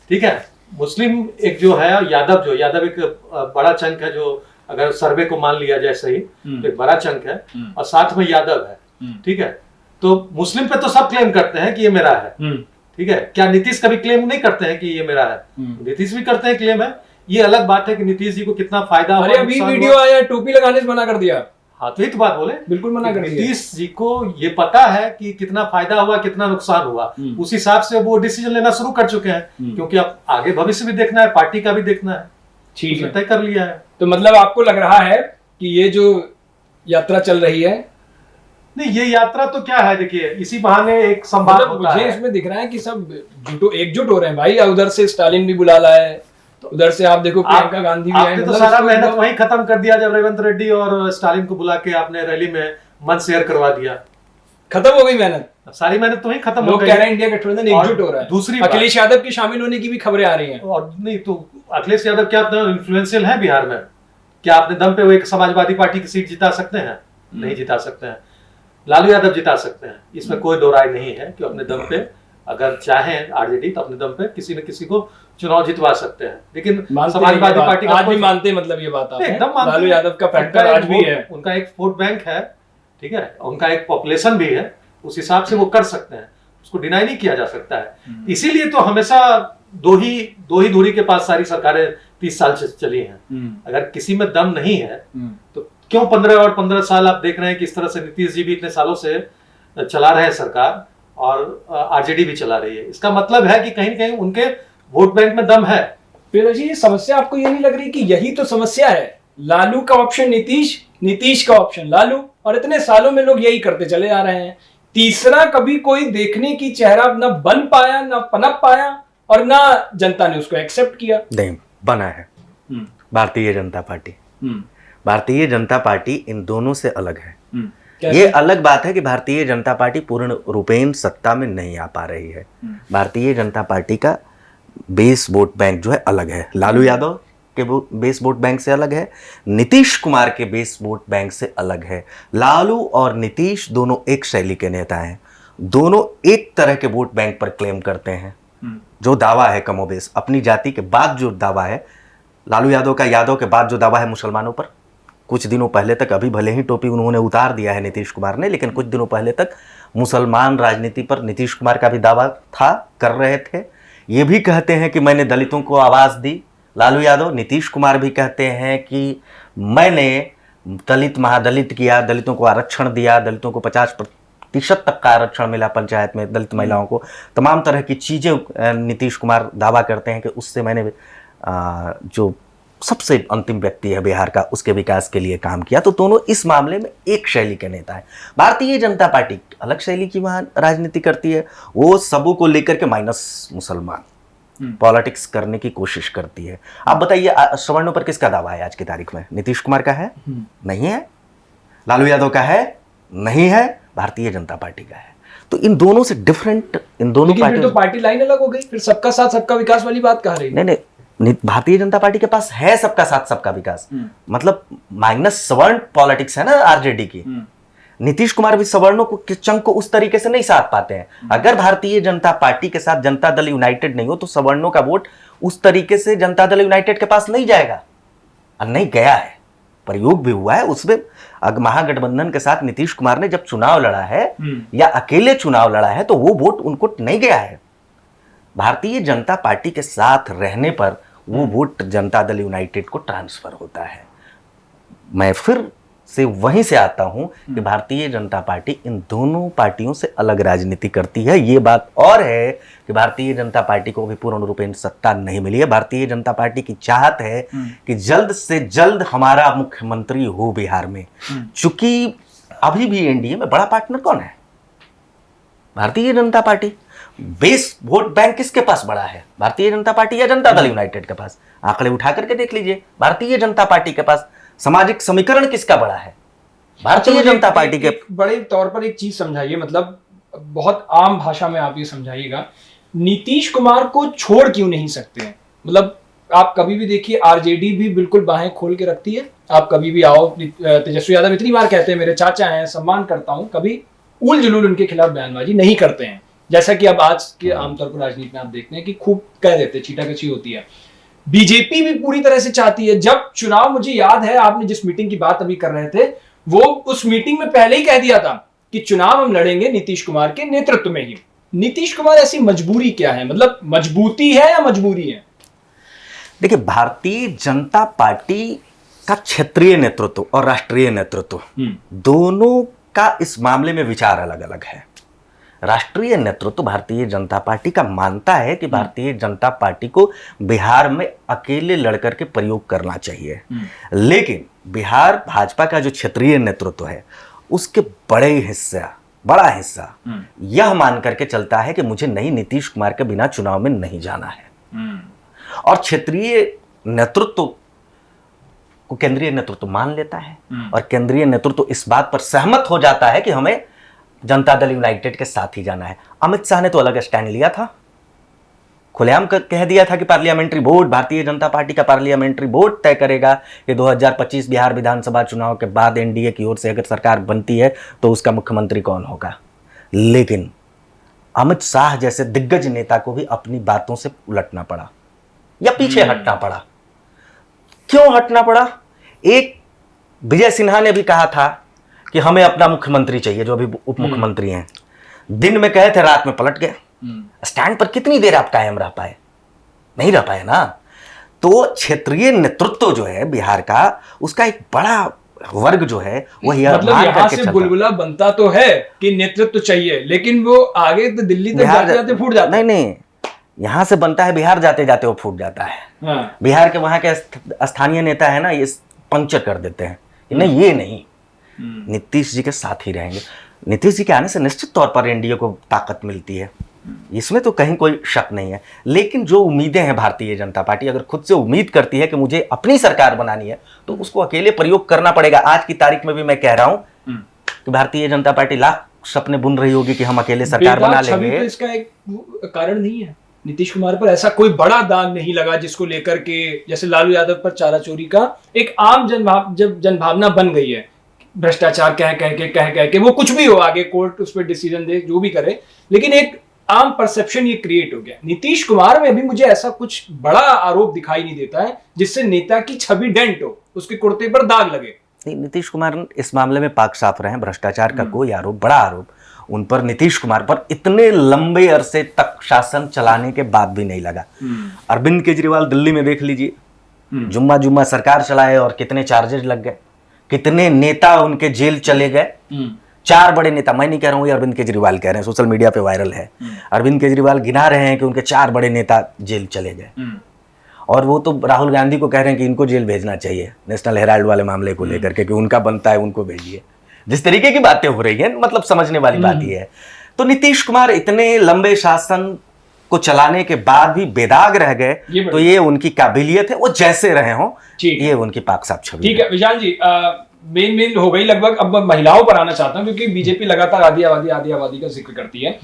ठीक है। मुस्लिम एक जो है यादव एक बड़ा चंक है, जो अगर सर्वे को मान लिया जाए सही तो एक बड़ा चंक है, और साथ में यादव है। ठीक है। तो मुस्लिम पे तो सब क्लेम करते हैं कि ये मेरा है। ठीक है। क्या नीतीश कभी क्लेम नहीं करते हैं कि ये मेरा है? नीतीश भी करते हैं क्लेम है। ये अलग बात है कि नीतीश जी को कितना फायदा हुआ। अरे अभी वीडियो आया, टोपी लगाने से मना कर दिया। हाँ, तो एक बात बोले, बिल्कुल मना कर दिया। नीतीश जी को ये पता है कि कितना फायदा हुआ, कितना नुकसान हुआ, उस हिसाब से वो डिसीजन लेना शुरू कर चुके हैं, क्योंकि अब आगे भविष्य भी देखना है, पार्टी का भी देखना है। ठीक है, तय कर लिया है। तो मतलब आपको लग रहा है कि ये जो यात्रा चल रही है, नहीं, ये यात्रा तो क्या है, देखिए इसी बहाने एक संवाद मतलब होता मुझे है। इसमें दिख रहा है कि सब एकजुट हो रहे हैं भाई। उधर से स्टालिन भी बुला लाया है, तो उधर से आप देखो प्रियंका गांधी भी आई। आपने तो मतलब सारा इसको मेहनत एकदम- वहीं खत्म कर दिया जब रेवंत रेड्डी और स्टालिन को बुला के आपने रैली में मंच शेयर करवा दिया। खत्म हो गई मेहनत। सारी मेहनत तो वहीं खत्म हो लोग गई। कह रहे हैं इंडिया गठबंधन एकजुट हो रहा है। दूसरी बात- अखिलेश यादव के शामिल होने की भी खबरें आ रही हैं। और नहीं तो अखिलेश यादव क्या इन्फ्लुएंशियल है बिहार में? क्या अपने दम पे वो एक समाजवादी पार्टी की सीट जिता सकते हैं? नहीं जिता सकते हैं। लालू यादव जिता सकते हैं, इसमें कोई दो राय नहीं है कि अपने दम पे अगर चाहें आरजेडी तो अपने दम पे किसी न किसी को चुनाव जितवा सकते हैं। लेकिन समाजवादी पार्टी का आज भी मानते हैं, मतलब ये बात आप एकदम मानते लालू हैं। यादव का फैक्टर आज भी है। उनका एक वोट बैंक है। ठीक है। उनका एक पॉपुलेशन भी है, उस हिसाब से वो कर सकते हैं, उसको डिनाई नहीं किया जा सकता है। इसीलिए तो हमेशा दो ही दूरी के पास सारी सरकारें 30 साल से चली हैं। अगर किसी में दम नहीं है तो क्यों 15 और 15 साल आप देख रहे हैं कि इस तरह से नीतीश जी भी इतने सालों से चला रहे हैं सरकार, और आरजेडी भी चला रही है। इसका मतलब है कि कहीं न कहीं उनके वोट बैंक में दम है। फिर जी ये समस्या आपको ये नहीं लग रही कि यही तो समस्या है? लालू का ऑप्शन नीतीश, नीतीश का ऑप्शन लालू, और इतने सालों में लोग यही करते चले आ रहे हैं। तीसरा कभी कोई देखने की चेहरा न बन पाया, न पनप पाया, और ना जनता ने उसको एक्सेप्ट किया। नहीं बना है भारतीय जनता पार्टी। भारतीय जनता पार्टी इन दोनों से अलग है। ये अलग बात है कि भारतीय जनता पार्टी पूर्ण रूपेण सत्ता में नहीं आ पा रही है। भारतीय जनता पार्टी का बेस वोट बैंक जो है अलग है। लालू यादव के बेस वोट बैंक से अलग है, नीतीश कुमार के बेस वोट बैंक से अलग है। लालू और नीतीश दोनों एक शैली के नेता हैं, दोनों एक तरह के वोट बैंक पर क्लेम करते हैं। जो दावा है कमोबेश अपनी जाति के बाद, जो दावा है लालू यादव का, यादव के बाद जो दावा है मुसलमानों पर, कुछ दिनों पहले तक, अभी भले ही टोपी उन्होंने उतार दिया है नीतीश कुमार ने, लेकिन कुछ दिनों पहले तक मुसलमान राजनीति पर नीतीश कुमार का भी दावा था, कर रहे थे। ये भी कहते हैं कि मैंने दलितों को आवाज़ दी, लालू यादव। नीतीश कुमार भी कहते हैं कि मैंने दलित महादलित किया, दलितों को आरक्षण दिया, दलितों को 50% तक का आरक्षण मिला पंचायत में, दलित महिलाओं को, तमाम तरह की चीज़ें नीतीश कुमार दावा करते हैं कि उससे मैंने जो सबसे अंतिम व्यक्ति है बिहार का, उसके विकास के लिए काम किया। तो दोनों इस मामले में एक शैली के नेता है। भारतीय जनता पार्टी अलग शैली की वहां राजनीति करती है, वो सबों को लेकर के माइनस मुसलमान पॉलिटिक्स करने की कोशिश करती है। आप बताइए सवर्णों पर किसका दावा है आज की तारीख में? नीतीश कुमार का है? नहीं है। लालू यादव का है? नहीं है। भारतीय जनता पार्टी का है। तो इन दोनों से डिफरेंट, इन दोनों पार्टी तो पार्टी लाइन अलग हो गई, फिर सबका साथ सबका विकास वाली बात कह रही है। नहीं, भारतीय जनता पार्टी के पास है सबका साथ सबका विकास, मतलब माइनस सवर्ण पॉलिटिक्स है ना आरजेडी की। नीतीश कुमार भी सवर्णों को चंक को उस तरीके से नहीं साथ पाते हैं। अगर भारतीय जनता पार्टी के साथ जनता दल यूनाइटेड नहीं हो तो सवर्णों का वोट उस तरीके से जनता दल यूनाइटेड के पास नहीं जाएगा, और नहीं गया है। प्रयोग भी हुआ है उसमें। महागठबंधन के साथ नीतीश कुमार ने जब चुनाव लड़ा है या अकेले चुनाव लड़ा है तो वो वोट उनको नहीं गया है। भारतीय जनता पार्टी के साथ रहने पर वो वोट जनता दल यूनाइटेड को ट्रांसफर होता है। मैं फिर से वहीं से आता हूं कि भारतीय जनता पार्टी इन दोनों पार्टियों से अलग राजनीति करती है। ये बात और है कि भारतीय जनता पार्टी को भी पूर्ण रूपेण सत्ता नहीं मिली है। भारतीय जनता पार्टी की चाहत है कि जल्द से जल्द हमारा मुख्यमंत्री हो बिहार में। चूंकि अभी भी एनडीए में बड़ा पार्टनर कौन है? Bharatiya Janata party. Base vote bank किसके पास बड़ा है? भारतीय जनता पार्टी या जनता दल यूनाइटेड के पास? आंकड़े उठा करके देख लीजिए, भारतीय जनता पार्टी के पास। सामाजिक समीकरण किसका बड़ा है? भारतीय जनता पार्टी के। बड़े तौर पर एक चीज समझाइए, मतलब बहुत आम भाषा में आप ये समझाइएगा, नीतीश कुमार को छोड़ क्यों नहीं सकते हैं? मतलब आप कभी भी देखिए आरजेडी भी बिल्कुल बाहें खोल के रखती है। आप कभी भी आओ, तेजस्वी यादव इतनी बार कहते हैं मेरे चाचा हैं, सम्मान करता हूं, कभी उल जुलूल उनके खिलाफ बयानबाजी नहीं करते हैं। जैसा कि अब आज के आमतौर पर राजनीति में आप देखते हैं कि खूब कह देते, छीटाकछी होती है। बीजेपी भी पूरी तरह से चाहती है। जब चुनाव, मुझे याद है आपने जिस मीटिंग की बात अभी कर रहे थे, वो उस मीटिंग में पहले ही कह दिया था कि चुनाव हम लड़ेंगे नीतीश कुमार के नेतृत्व में ही। नीतीश कुमार ऐसी मजबूरी क्या है? मतलब मजबूती है या मजबूरी है? देखिए, भारतीय जनता पार्टी का क्षेत्रीय नेतृत्व और राष्ट्रीय नेतृत्व दोनों का इस मामले में विचार अलग अलग है। राष्ट्रीय नेतृत्व भारतीय जनता पार्टी का मानता है कि भारतीय जनता पार्टी को बिहार में अकेले लड़कर के प्रयोग करना चाहिए, लेकिन बिहार भाजपा का जो क्षेत्रीय नेतृत्व है उसके बड़ा हिस्सा यह मान करके चलता है कि मुझे नहीं, नीतीश कुमार के बिना चुनाव में नहीं जाना है। और क्षेत्रीय नेतृत्व को केंद्रीय नेतृत्व मान लेता है, और केंद्रीय नेतृत्व इस बात पर सहमत हो जाता है कि हमें जनता दल यूनाइटेड के साथ ही जाना है। अमित शाह ने तो अलग स्टैंड लिया था, खुलेआम कह दिया था कि parliamentary board, Bharatiya Janata party का पार्लियामेंट्री बोर्ड तय करेगा कि 2025 बिहार विधानसभा चुनाव के बाद एनडीए की ओर से अगर सरकार बनती है तो उसका मुख्यमंत्री कौन होगा। लेकिन अमित शाह जैसे दिग्गज नेता को भी अपनी बातों से उलटना पड़ा या पीछे हटना पड़ा। क्यों हटना पड़ा? एक विजय सिन्हा ने भी कहा था कि हमें अपना मुख्यमंत्री चाहिए, जो अभी उप मुख्यमंत्री हैं। दिन में कहे थे, रात में पलट गए। स्टैंड पर कितनी देर आप कायम रह पाए? नहीं रह पाए ना। तो क्षेत्रीय नेतृत्व जो है बिहार का, उसका एक बड़ा वर्ग जो है वो मतलब यहाँ से बुलबुला बनता तो है कि नेतृत्व चाहिए, लेकिन वो आगे तो दिल्ली तक जाते जाते फूट जाता है। नहीं, यहाँ से बनता है, बिहार जाते जाते वो फूट जाता है। हाँ। बिहार के वहां के स्थानीय नेता है ना, ये पंक्चर कर देते हैं कि नहीं, ये नहीं, नीतीश जी के साथ ही रहेंगे। नीतीश जी के आने से निश्चित तौर पर एनडीए को ताकत मिलती है, इसमें तो कहीं कोई शक नहीं है। लेकिन जो उम्मीदें हैं, भारतीय जनता पार्टी अगर खुद से उम्मीद करती है कि मुझे अपनी सरकार बनानी है तो उसको अकेले प्रयोग करना पड़ेगा। आज की तारीख में भी मैं कह रहा हूं कि भारतीय जनता पार्टी लाख सपने बुन रही होगी कि हम अकेले सरकार बना लेंगे। तो इसका एक कारण नहीं है, नीतीश कुमार पर ऐसा कोई बड़ा दाग नहीं लगा जिसको लेकर के, जैसे लालू यादव पर चारा चोरी का एक आम जनभावना बन गई है। भ्रष्टाचार कह के वो कुछ भी हो, आगे कोर्ट उस पर डिसीजन दे, जो भी करे, लेकिन एक आम परसेप्शन ये क्रिएट हो गया। नीतीश कुमार में भी मुझे ऐसा कुछ बड़ा आरोप दिखाई नहीं देता है जिससे नेता की छवि डेंट हो, उसके कुर्ते पर दाग लगे। नीतीश कुमार इस मामले में पाक साफ रहे हैं। भ्रष्टाचार का कोई आरोप, बड़ा आरोप उन पर, नीतीश कुमार पर इतने लंबे अरसे तक शासन चलाने के बाद भी नहीं लगा। अरविंद केजरीवाल दिल्ली में देख लीजिए, जुम्मा सरकार चलाए और कितने चार्जेस लग गए, कितने नेता उनके जेल चले गए। 4 बड़े नेता, मैं नहीं कह रहा हूं, ये अरविंद केजरीवाल कह रहे हैं, सोशल मीडिया पे वायरल है। अरविंद केजरीवाल गिना रहे हैं कि उनके 4 बड़े नेता जेल चले गए। और वो तो राहुल गांधी को कह रहे हैं कि इनको जेल भेजना चाहिए नेशनल हेराल्ड वाले मामले को लेकर के, कि उनका बनता है उनको भेजिए। जिस तरीके की बातें हो रही है, मतलब समझने वाली बात ये है। तो नीतीश कुमार इतने लंबे शासन को चलाने के बाद भी बेदाग रह गए, तो ये उनकी काबिलियत है, वो जैसे रहे हों, ये उनकी पाक साफ छवि। ठीक है विशाल जी, मेन हो गई लगभग। अब मैं महिलाओं पर आना चाहता हूं, क्योंकि बीजेपी लगातार आधी आबादी का जिक्र करती है।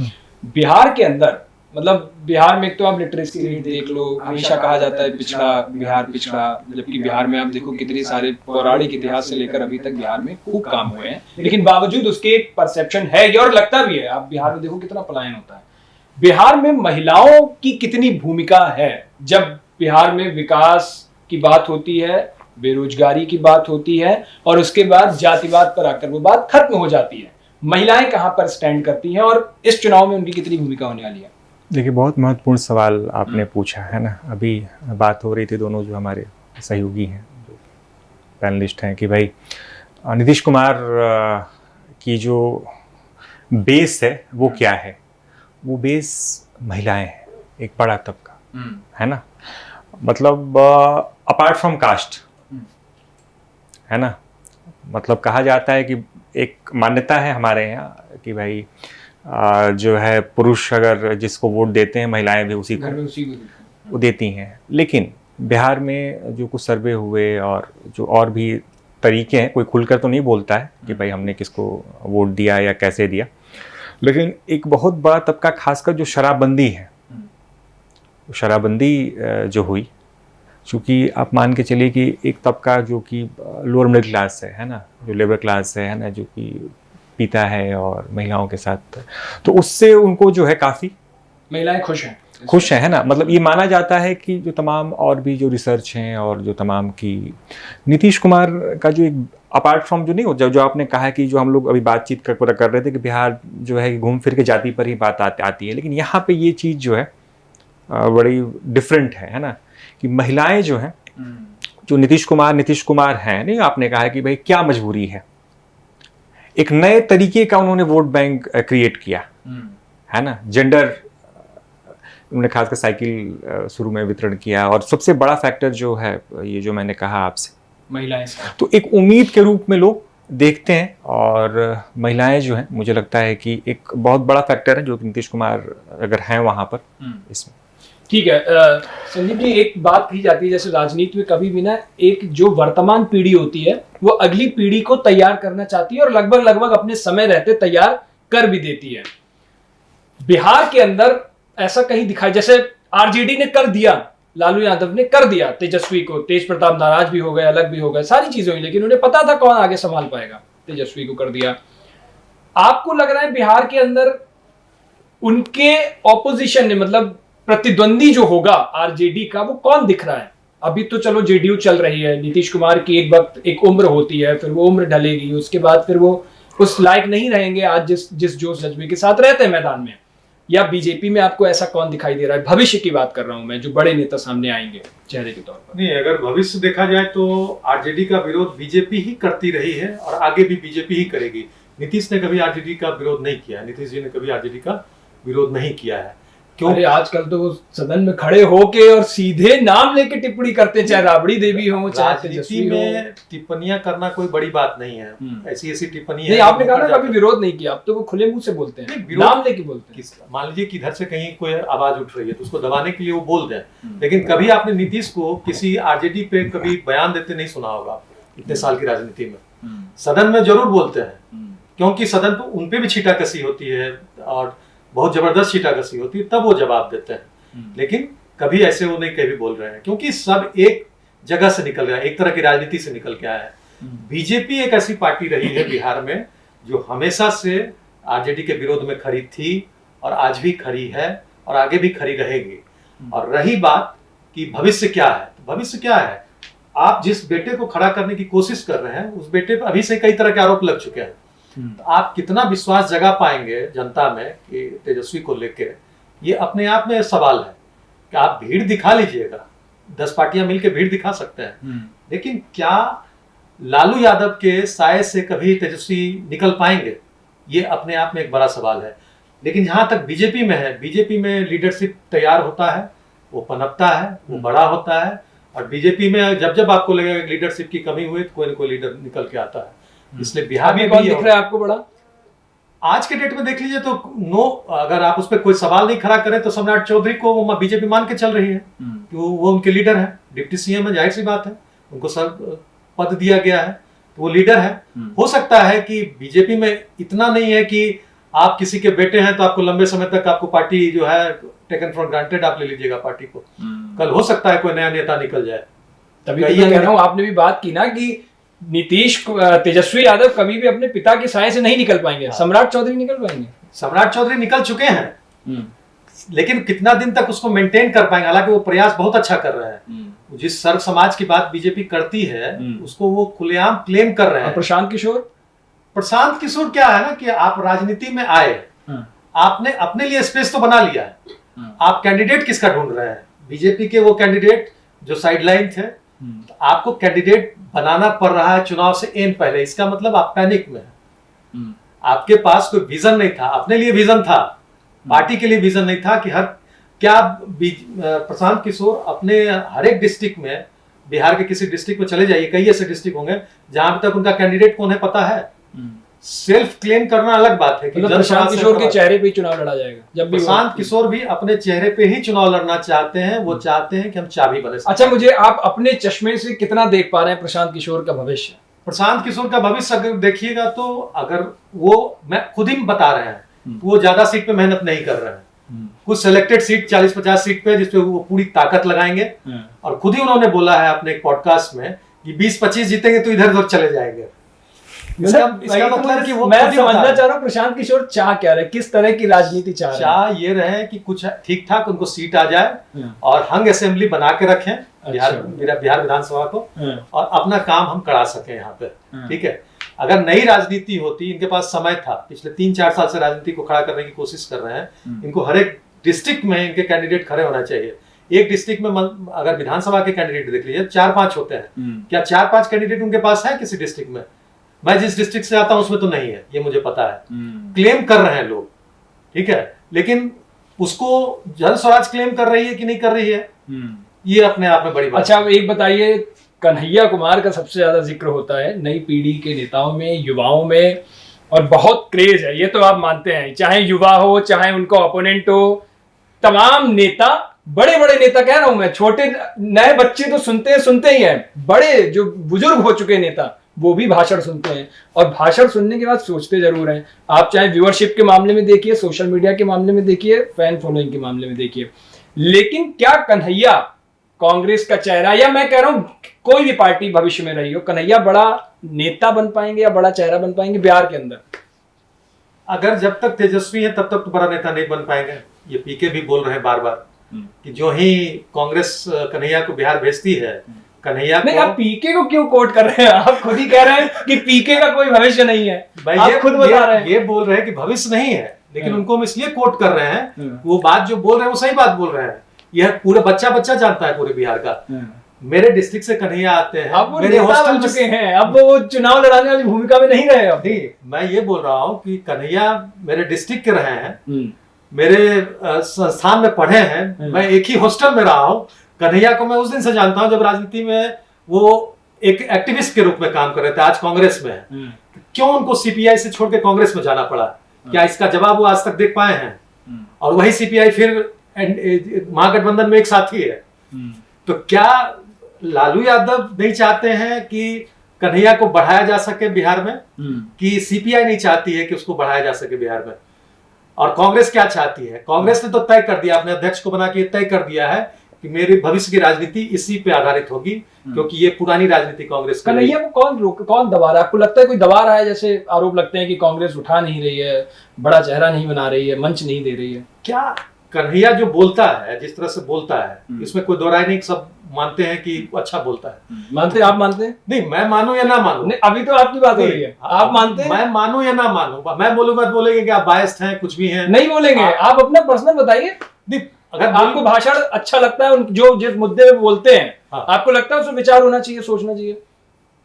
बिहार के अंदर, मतलब बिहार में एक तो आप लिटरेसी रेट देख लो, हमेशा कहा जाता है पिछड़ा, बिहार पिछड़ा, जबकि बिहार में आप देखो कितने सारे पौराणिक इतिहास से लेकर अभी तक बिहार में खूब काम हुए हैं, लेकिन बावजूद उसके एक परसेप्शन है ये, और लगता भी है। आप बिहार में देखो कितना पलायन होता है। बिहार में महिलाओं की कितनी भूमिका है जब बिहार में विकास की बात होती है, बेरोजगारी की बात होती है, और उसके बाद जातिवाद पर आकर वो बात खत्म हो जाती है? महिलाएं कहां पर स्टैंड करती हैं और इस चुनाव में उनकी कितनी भूमिका होने वाली है? देखिए, बहुत महत्वपूर्ण सवाल आपने पूछा है ना। अभी बात हो रही थी, दोनों जो हमारे सहयोगी हैं, जो पैनलिस्ट हैं, कि भाई नीतीश कुमार की जो बेस है वो क्या है। वो बेस महिलाएं हैं, एक बड़ा तबका है ना, मतलब अपार्ट फ्रॉम कास्ट है ना। मतलब कहा जाता है कि एक मान्यता है हमारे यहाँ कि भाई जो है पुरुष अगर जिसको वोट देते हैं, महिलाएं भी उसी को वो देती हैं। लेकिन बिहार में जो कुछ सर्वे हुए और जो और भी तरीके हैं, कोई खुलकर तो नहीं बोलता है कि भाई हमने किसको वोट दिया या कैसे दिया, लेकिन एक बहुत बड़ा तबका, खासकर जो शराबबंदी है, शराबबंदी जो हुई, चूँकि आप मान के चलिए कि एक तबका जो कि लोअर मिडिल क्लास है ना, जो लेबर क्लास है ना, जो कि पीता है और महिलाओं के साथ, तो उससे उनको जो है काफ़ी महिलाएं खुश हैं है ना। मतलब ये माना जाता है कि जो तमाम और भी जो रिसर्च हैं और जो तमाम की नीतीश कुमार का जो एक अपार्ट फ्रॉम जो नहीं हो, जो आपने कहा कि जो हम लोग अभी बातचीत कर रहे थे कि बिहार जो है घूम फिर के जाति पर ही बात आती है, लेकिन यहाँ पे ये चीज़ जो है बड़ी डिफरेंट है ना, कि महिलाएं जो हैं, जो नीतीश कुमार हैं, नहीं, आपने कहा कि भाई क्या मजबूरी है, एक नए तरीके का उन्होंने वोट बैंक क्रिएट किया है ना। जेंडर उन्होंने खासकर साइकिल शुरू में वितरण किया, और सबसे बड़ा फैक्टर जो है ये जो मैंने कहा आपसे, महिलाएं, तो एक उम्मीद के रूप में लोग देखते हैं। और महिलाएं जो हैं, मुझे लगता है कि एक बहुत बड़ा फैक्टर है जो नीतीश कुमार अगर हैं वहां पर इसमें। ठीक है संदीप जी, एक बात कही जाती है जैसे राजनीति में कभी भी ना, एक जो वर्तमान पीढ़ी होती है वो अगली पीढ़ी को तैयार करना चाहती है और लगभग अपने समय रहते तैयार कर भी देती है। बिहार के अंदर ऐसा कहीं दिखाई, जैसे आरजेडी ने कर दिया, लालू यादव ने कर दिया तेजस्वी को, तेज प्रताप नाराज भी हो गए, अलग भी हो गए, सारी चीजें हुई, लेकिन उन्हें पता था कौन आगे संभाल पाएगा, तेजस्वी को कर दिया। आपको लग रहा है बिहार के अंदर उनके ऑपोजिशन ने, मतलब प्रतिद्वंदी जो होगा आरजेडी का, वो कौन दिख रहा है? अभी तो चलो जेडीयू चल रही है, नीतीश कुमार की एक वक्त एक उम्र होती है, फिर वो उम्र ढलेगी, उसके बाद फिर वो उस लायक नहीं रहेंगे आज जिस जोश जज्बे के साथ रहते हैं मैदान में। या बीजेपी में आपको ऐसा कौन दिखाई दे रहा है? भविष्य की बात कर रहा हूं मैं, जो बड़े नेता सामने आएंगे चेहरे के तौर पर। नहीं, अगर भविष्य देखा जाए तो आरजेडी का विरोध बीजेपी ही करती रही है और आगे भी बीजेपी ही करेगी। नीतीश ने कभी आरजेडी का विरोध नहीं किया, नीतीश जी ने कभी आरजेडी का विरोध नहीं किया है। क्यों? अरे आजकल तो वो सदन में खड़े होके और सीधे नाम लेके टिप्पणी करते हैं, चाहे राबड़ी देवी हो, चाहे राजनीति में टिप्पणियां करना कोई बड़ी बात नहीं है। ऐसी टिप्पणी नहीं, आपने कहा ना कभी विरोध नहीं किया, अब तो वो खुले मुंह से बोलते हैं, नाम लेके बोलते हैं। मान लीजिए कि इधर से कहीं कोई आवाज उठ रही है तो उसको दबाने के लिए वो बोल दें, लेकिन कभी आपने नीतीश को किसी आरजेडी पे कभी बयान देते नहीं सुना होगा इतने साल की राजनीति में। सदन में जरूर बोलते हैं, क्योंकि सदन पे उनपे भी छीटाकशी होती है और बहुत जबरदस्त छीटाकशी होती है, तब वो जवाब देते हैं। लेकिन कभी ऐसे वो नहीं कभी बोल रहे हैं, क्योंकि सब एक जगह से निकल गया, एक तरह की राजनीति से निकल के आया है। बीजेपी एक ऐसी पार्टी रही है बिहार में जो हमेशा से आरजेडी के विरोध में खड़ी थी और आज भी खड़ी है और आगे भी खड़ी रहेगी। और रही बात कि भविष्य क्या है, तो भविष्य क्या है, आप जिस बेटे को खड़ा करने की कोशिश कर रहे हैं उस बेटे पर अभी से कई तरह के आरोप लग चुके हैं। तो आप कितना विश्वास जगा पाएंगे जनता में कि तेजस्वी को लेके, ये अपने आप में सवाल है। कि आप भीड़ दिखा लीजिएगा, 10 पार्टियां मिलकर भीड़ दिखा सकते हैं, लेकिन क्या लालू यादव के साये से कभी तेजस्वी निकल पाएंगे, ये अपने आप में एक बड़ा सवाल है। लेकिन जहां तक बीजेपी में है, बीजेपी में लीडरशिप तैयार होता है, वो पनपता है, वो बड़ा होता है। और बीजेपी में जब जब आपको लगेगा कि लीडरशिप की कमी हुई तो कोई ना कोई लीडर निकल के आता है। इसलिए बिहार में कौन दिख रहा है आपको बड़ा? आज के डेट में देख लीजिए तो अगर आप उस पर कोई सवाल नहीं खड़ा करें तो सम्राट चौधरी को वो बीजेपी मान के चल रही है कि वो उनके लीडर है, डिप्टी सीएम है, जाहिर सी बात है, उनको सर पद दिया गया है तो वो लीडर है। हो सकता है कि बीजेपी में इतना नहीं है कि आप किसी के बेटे हैं तो आपको लंबे समय तक आपको पार्टी जो है टेकन फॉर ग्रांटेड आप ले लीजिएगा पार्टी को। कल हो सकता है कोई नया नेता निकल जाए। तभी तो मैं कह रहा हूँ, आपने भी बात की ना कि नीतीश तेजस्वी यादव कभी भी अपने पिता की साय से नहीं निकल पाएंगे। सम्राट चौधरी निकल पाएंगे? सम्राट चौधरी निकल चुके हैं, लेकिन कितना दिन तक उसको मेंटेन कर पाएंगे? हालांकि वो प्रयास बहुत अच्छा कर रहे हैं। जिस सर्व समाज की बात बीजेपी करती है उसको वो खुलेआम क्लेम कर रहे हैं। प्रशांत किशोर क्या है ना कि आप राजनीति में आए, आपने अपने लिए स्पेस तो बना लिया है, आप कैंडिडेट किसका ढूंढ रहे हैं? बीजेपी के वो कैंडिडेट जो साइडलाइन थे, तो आपको कैंडिडेट बनाना पड़ रहा है चुनाव से एन पहले। इसका मतलब आप पैनिक में हैं। आपके पास कोई विजन नहीं था, अपने लिए विजन था, पार्टी के लिए विजन नहीं था कि प्रशांत किशोर अपने हर एक डिस्ट्रिक्ट में, बिहार के किसी डिस्ट्रिक्ट में चले जाइए, कई ऐसे डिस्ट्रिक्ट होंगे जहां तक उनका कैंडिडेट कौन है पता है। सेल्फ क्लेम करना अलग बात है कि प्रशांत किशोर के चेहरे पे ही चुनाव लड़ा जाएगा। जब भी प्रशांत किशोर भी अपने चेहरे पे ही चुनाव लड़ना चाहते हैं, वो चाहते हैं कि हम चाबी बने। अच्छा, मुझे आप अपने चश्मे से कितना देख पा रहे हैं प्रशांत किशोर का भविष्य? प्रशांत किशोर का भविष्य अगर देखिएगा तो अगर वो, मैं खुद ही बता रहे हैं, वो ज्यादा सीट पे मेहनत नहीं कर रहे हैं। कुछ सिलेक्टेड सीट 40-50 सीट पे जिसपे वो पूरी ताकत लगाएंगे। और खुद ही उन्होंने बोला है अपने एक पॉडकास्ट में कि 20-25 जीतेंगे तो इधर उधर चले जाएंगे। इसका मतलब कि वो मैं समझना चाह रहा हूँ प्रशांत किशोर चाह क्या रहे, किस तरह की राजनीति चाह रहे हैं? चाह ये रहे कि कुछ ठीक ठाक उनको सीट आ जाए और हंग असेंबली बना के रखें बिहार विधानसभा को, और अपना काम हम करा सके यहाँ पे। ठीक है, अगर नई राजनीति होती, इनके पास समय था, पिछले 3-4 साल से राजनीति को खड़ा करने की कोशिश कर रहे हैं। इनको हर एक डिस्ट्रिक्ट में इनके कैंडिडेट खड़े होना चाहिए। एक डिस्ट्रिक्ट में अगर विधानसभा के कैंडिडेट देख लीजिए 4-5 होते हैं, क्या 4-5 कैंडिडेट उनके पास है किसी डिस्ट्रिक्ट में? मैं जिस डिस्ट्रिक्ट से आता हूं उसमें तो नहीं है, ये मुझे पता है। क्लेम कर रहे हैं लोग, ठीक है, लेकिन उसको जन स्वराज क्लेम कर रही है कि नहीं कर रही है, ये अपने आप में बड़ी बात। अच्छा, एक बताइए, कन्हैया कुमार का सबसे ज्यादा जिक्र होता है नई पीढ़ी के नेताओं में, युवाओं में, और बहुत क्रेज है, ये तो आप मानते हैं, चाहे युवा हो चाहे उनको अपोनेंट हो, तमाम नेता, बड़े बड़े नेता कह रहा हूं मैं, छोटे नए बच्चे तो सुनते ही हैं, बड़े जो बुजुर्ग हो चुके नेता वो भी भाषण सुनते हैं, और भाषण सुनने के बाद सोचते जरूर हैं। आप चाहे व्यूअरशिप के मामले में देखिए, सोशल मीडिया के मामले में देखिए, फैन फॉलोइंग के मामले में देखिए, लेकिन क्या कन्हैया कांग्रेस का चेहरा, या मैं कह रहा हूं कोई भी पार्टी भविष्य में रही हो, कन्हैया बड़ा नेता बन पाएंगे या बड़ा चेहरा बन पाएंगे बिहार के अंदर? अगर जब तक तेजस्वी है तब तक तो बड़ा नेता नहीं बन पाएंगे। ये पीके भी बोल रहे हैं बार बार कि जो ही कांग्रेस कन्हैया को बिहार भेजती है, कन्हैया नहीं, आप पीके को क्यों कोट कर रहे हैं? आप खुद ही कह रहे हैं कि पीके का कोई भविष्य नहीं है। भाई आप खुद बता रहे हैं, ये बोल रहे हैं कि भविष्य नहीं है, लेकिन उनको हम इसलिए कोट कर रहे हैं, वो बात जो बोल रहे हैं वो सही बात बोल रहे हैं। यह पूरा बच्चा जानता है पूरे बिहार का। मेरे डिस्ट्रिक्ट से कन्हैया आते हैं, अब वो मेरे हॉस्टल चुके हैं, अब वो चुनाव लड़ाने वाली भूमिका में नहीं रहे। अब नहीं, मैं ये बोल रहा हूँ कि कन्हैया मेरे डिस्ट्रिक्ट के रहे हैं, मेरे संस्थान में पढ़े हैं, मैं एक ही हॉस्टल में रहा हूँ। कन्हैया को मैं उस दिन से जानता हूँ जब राजनीति में वो एक एक्टिविस्ट के रूप में काम कर रहे थे, आज कांग्रेस में है। क्यों उनको सीपीआई से छोड़ के कांग्रेस में जाना पड़ा? क्या इसका जवाब वो आज तक देख पाए हैं? और वही सीपीआई फिर महागठबंधन में एक साथी है। तो क्या लालू यादव नहीं चाहते हैं कि कन्हैया को बढ़ाया जा सके बिहार में, कि सीपीआई नहीं चाहती है कि उसको बढ़ाया जा सके बिहार में? और कांग्रेस क्या चाहती है? कांग्रेस ने तो तय कर दिया, अपने अध्यक्ष को बना के तय कर दिया है कि मेरे भविष्य की राजनीति इसी पे आधारित होगी, क्योंकि ये पुरानी राजनीति कांग्रेस की। कन्हैया को कौन दबा रहा है? आपको लगता है कोई दबा रहा है? जैसे आरोप लगते हैं कि कांग्रेस उठा नहीं रही है, बड़ा चेहरा नहीं बना रही है, मंच नहीं दे रही है। क्या कन्हैया जो बोलता है, जिस तरह से बोलता है, इसमें कोई दो राय नहीं, सब मानते हैं कि अच्छा बोलता है। मानते? आप मानते हैं? नहीं, मैं मानूं या ना मानूं, अभी तो आपकी बात हो रही है, आप मानते हैं? मैं मानूं या ना मानूं, मैं बोलूंगा तो बोलेंगे कि आप बायस्ड हैं, कुछ भी हैं। नहीं बोलेंगे, आप अपना पर्सनल बताइए। नहीं, अगर आपको भाषण अच्छा लगता है, जो जिस मुद्दे पे बोलते हैं, आपको लगता है उसमें विचार होना चाहिए, सोचना चाहिए?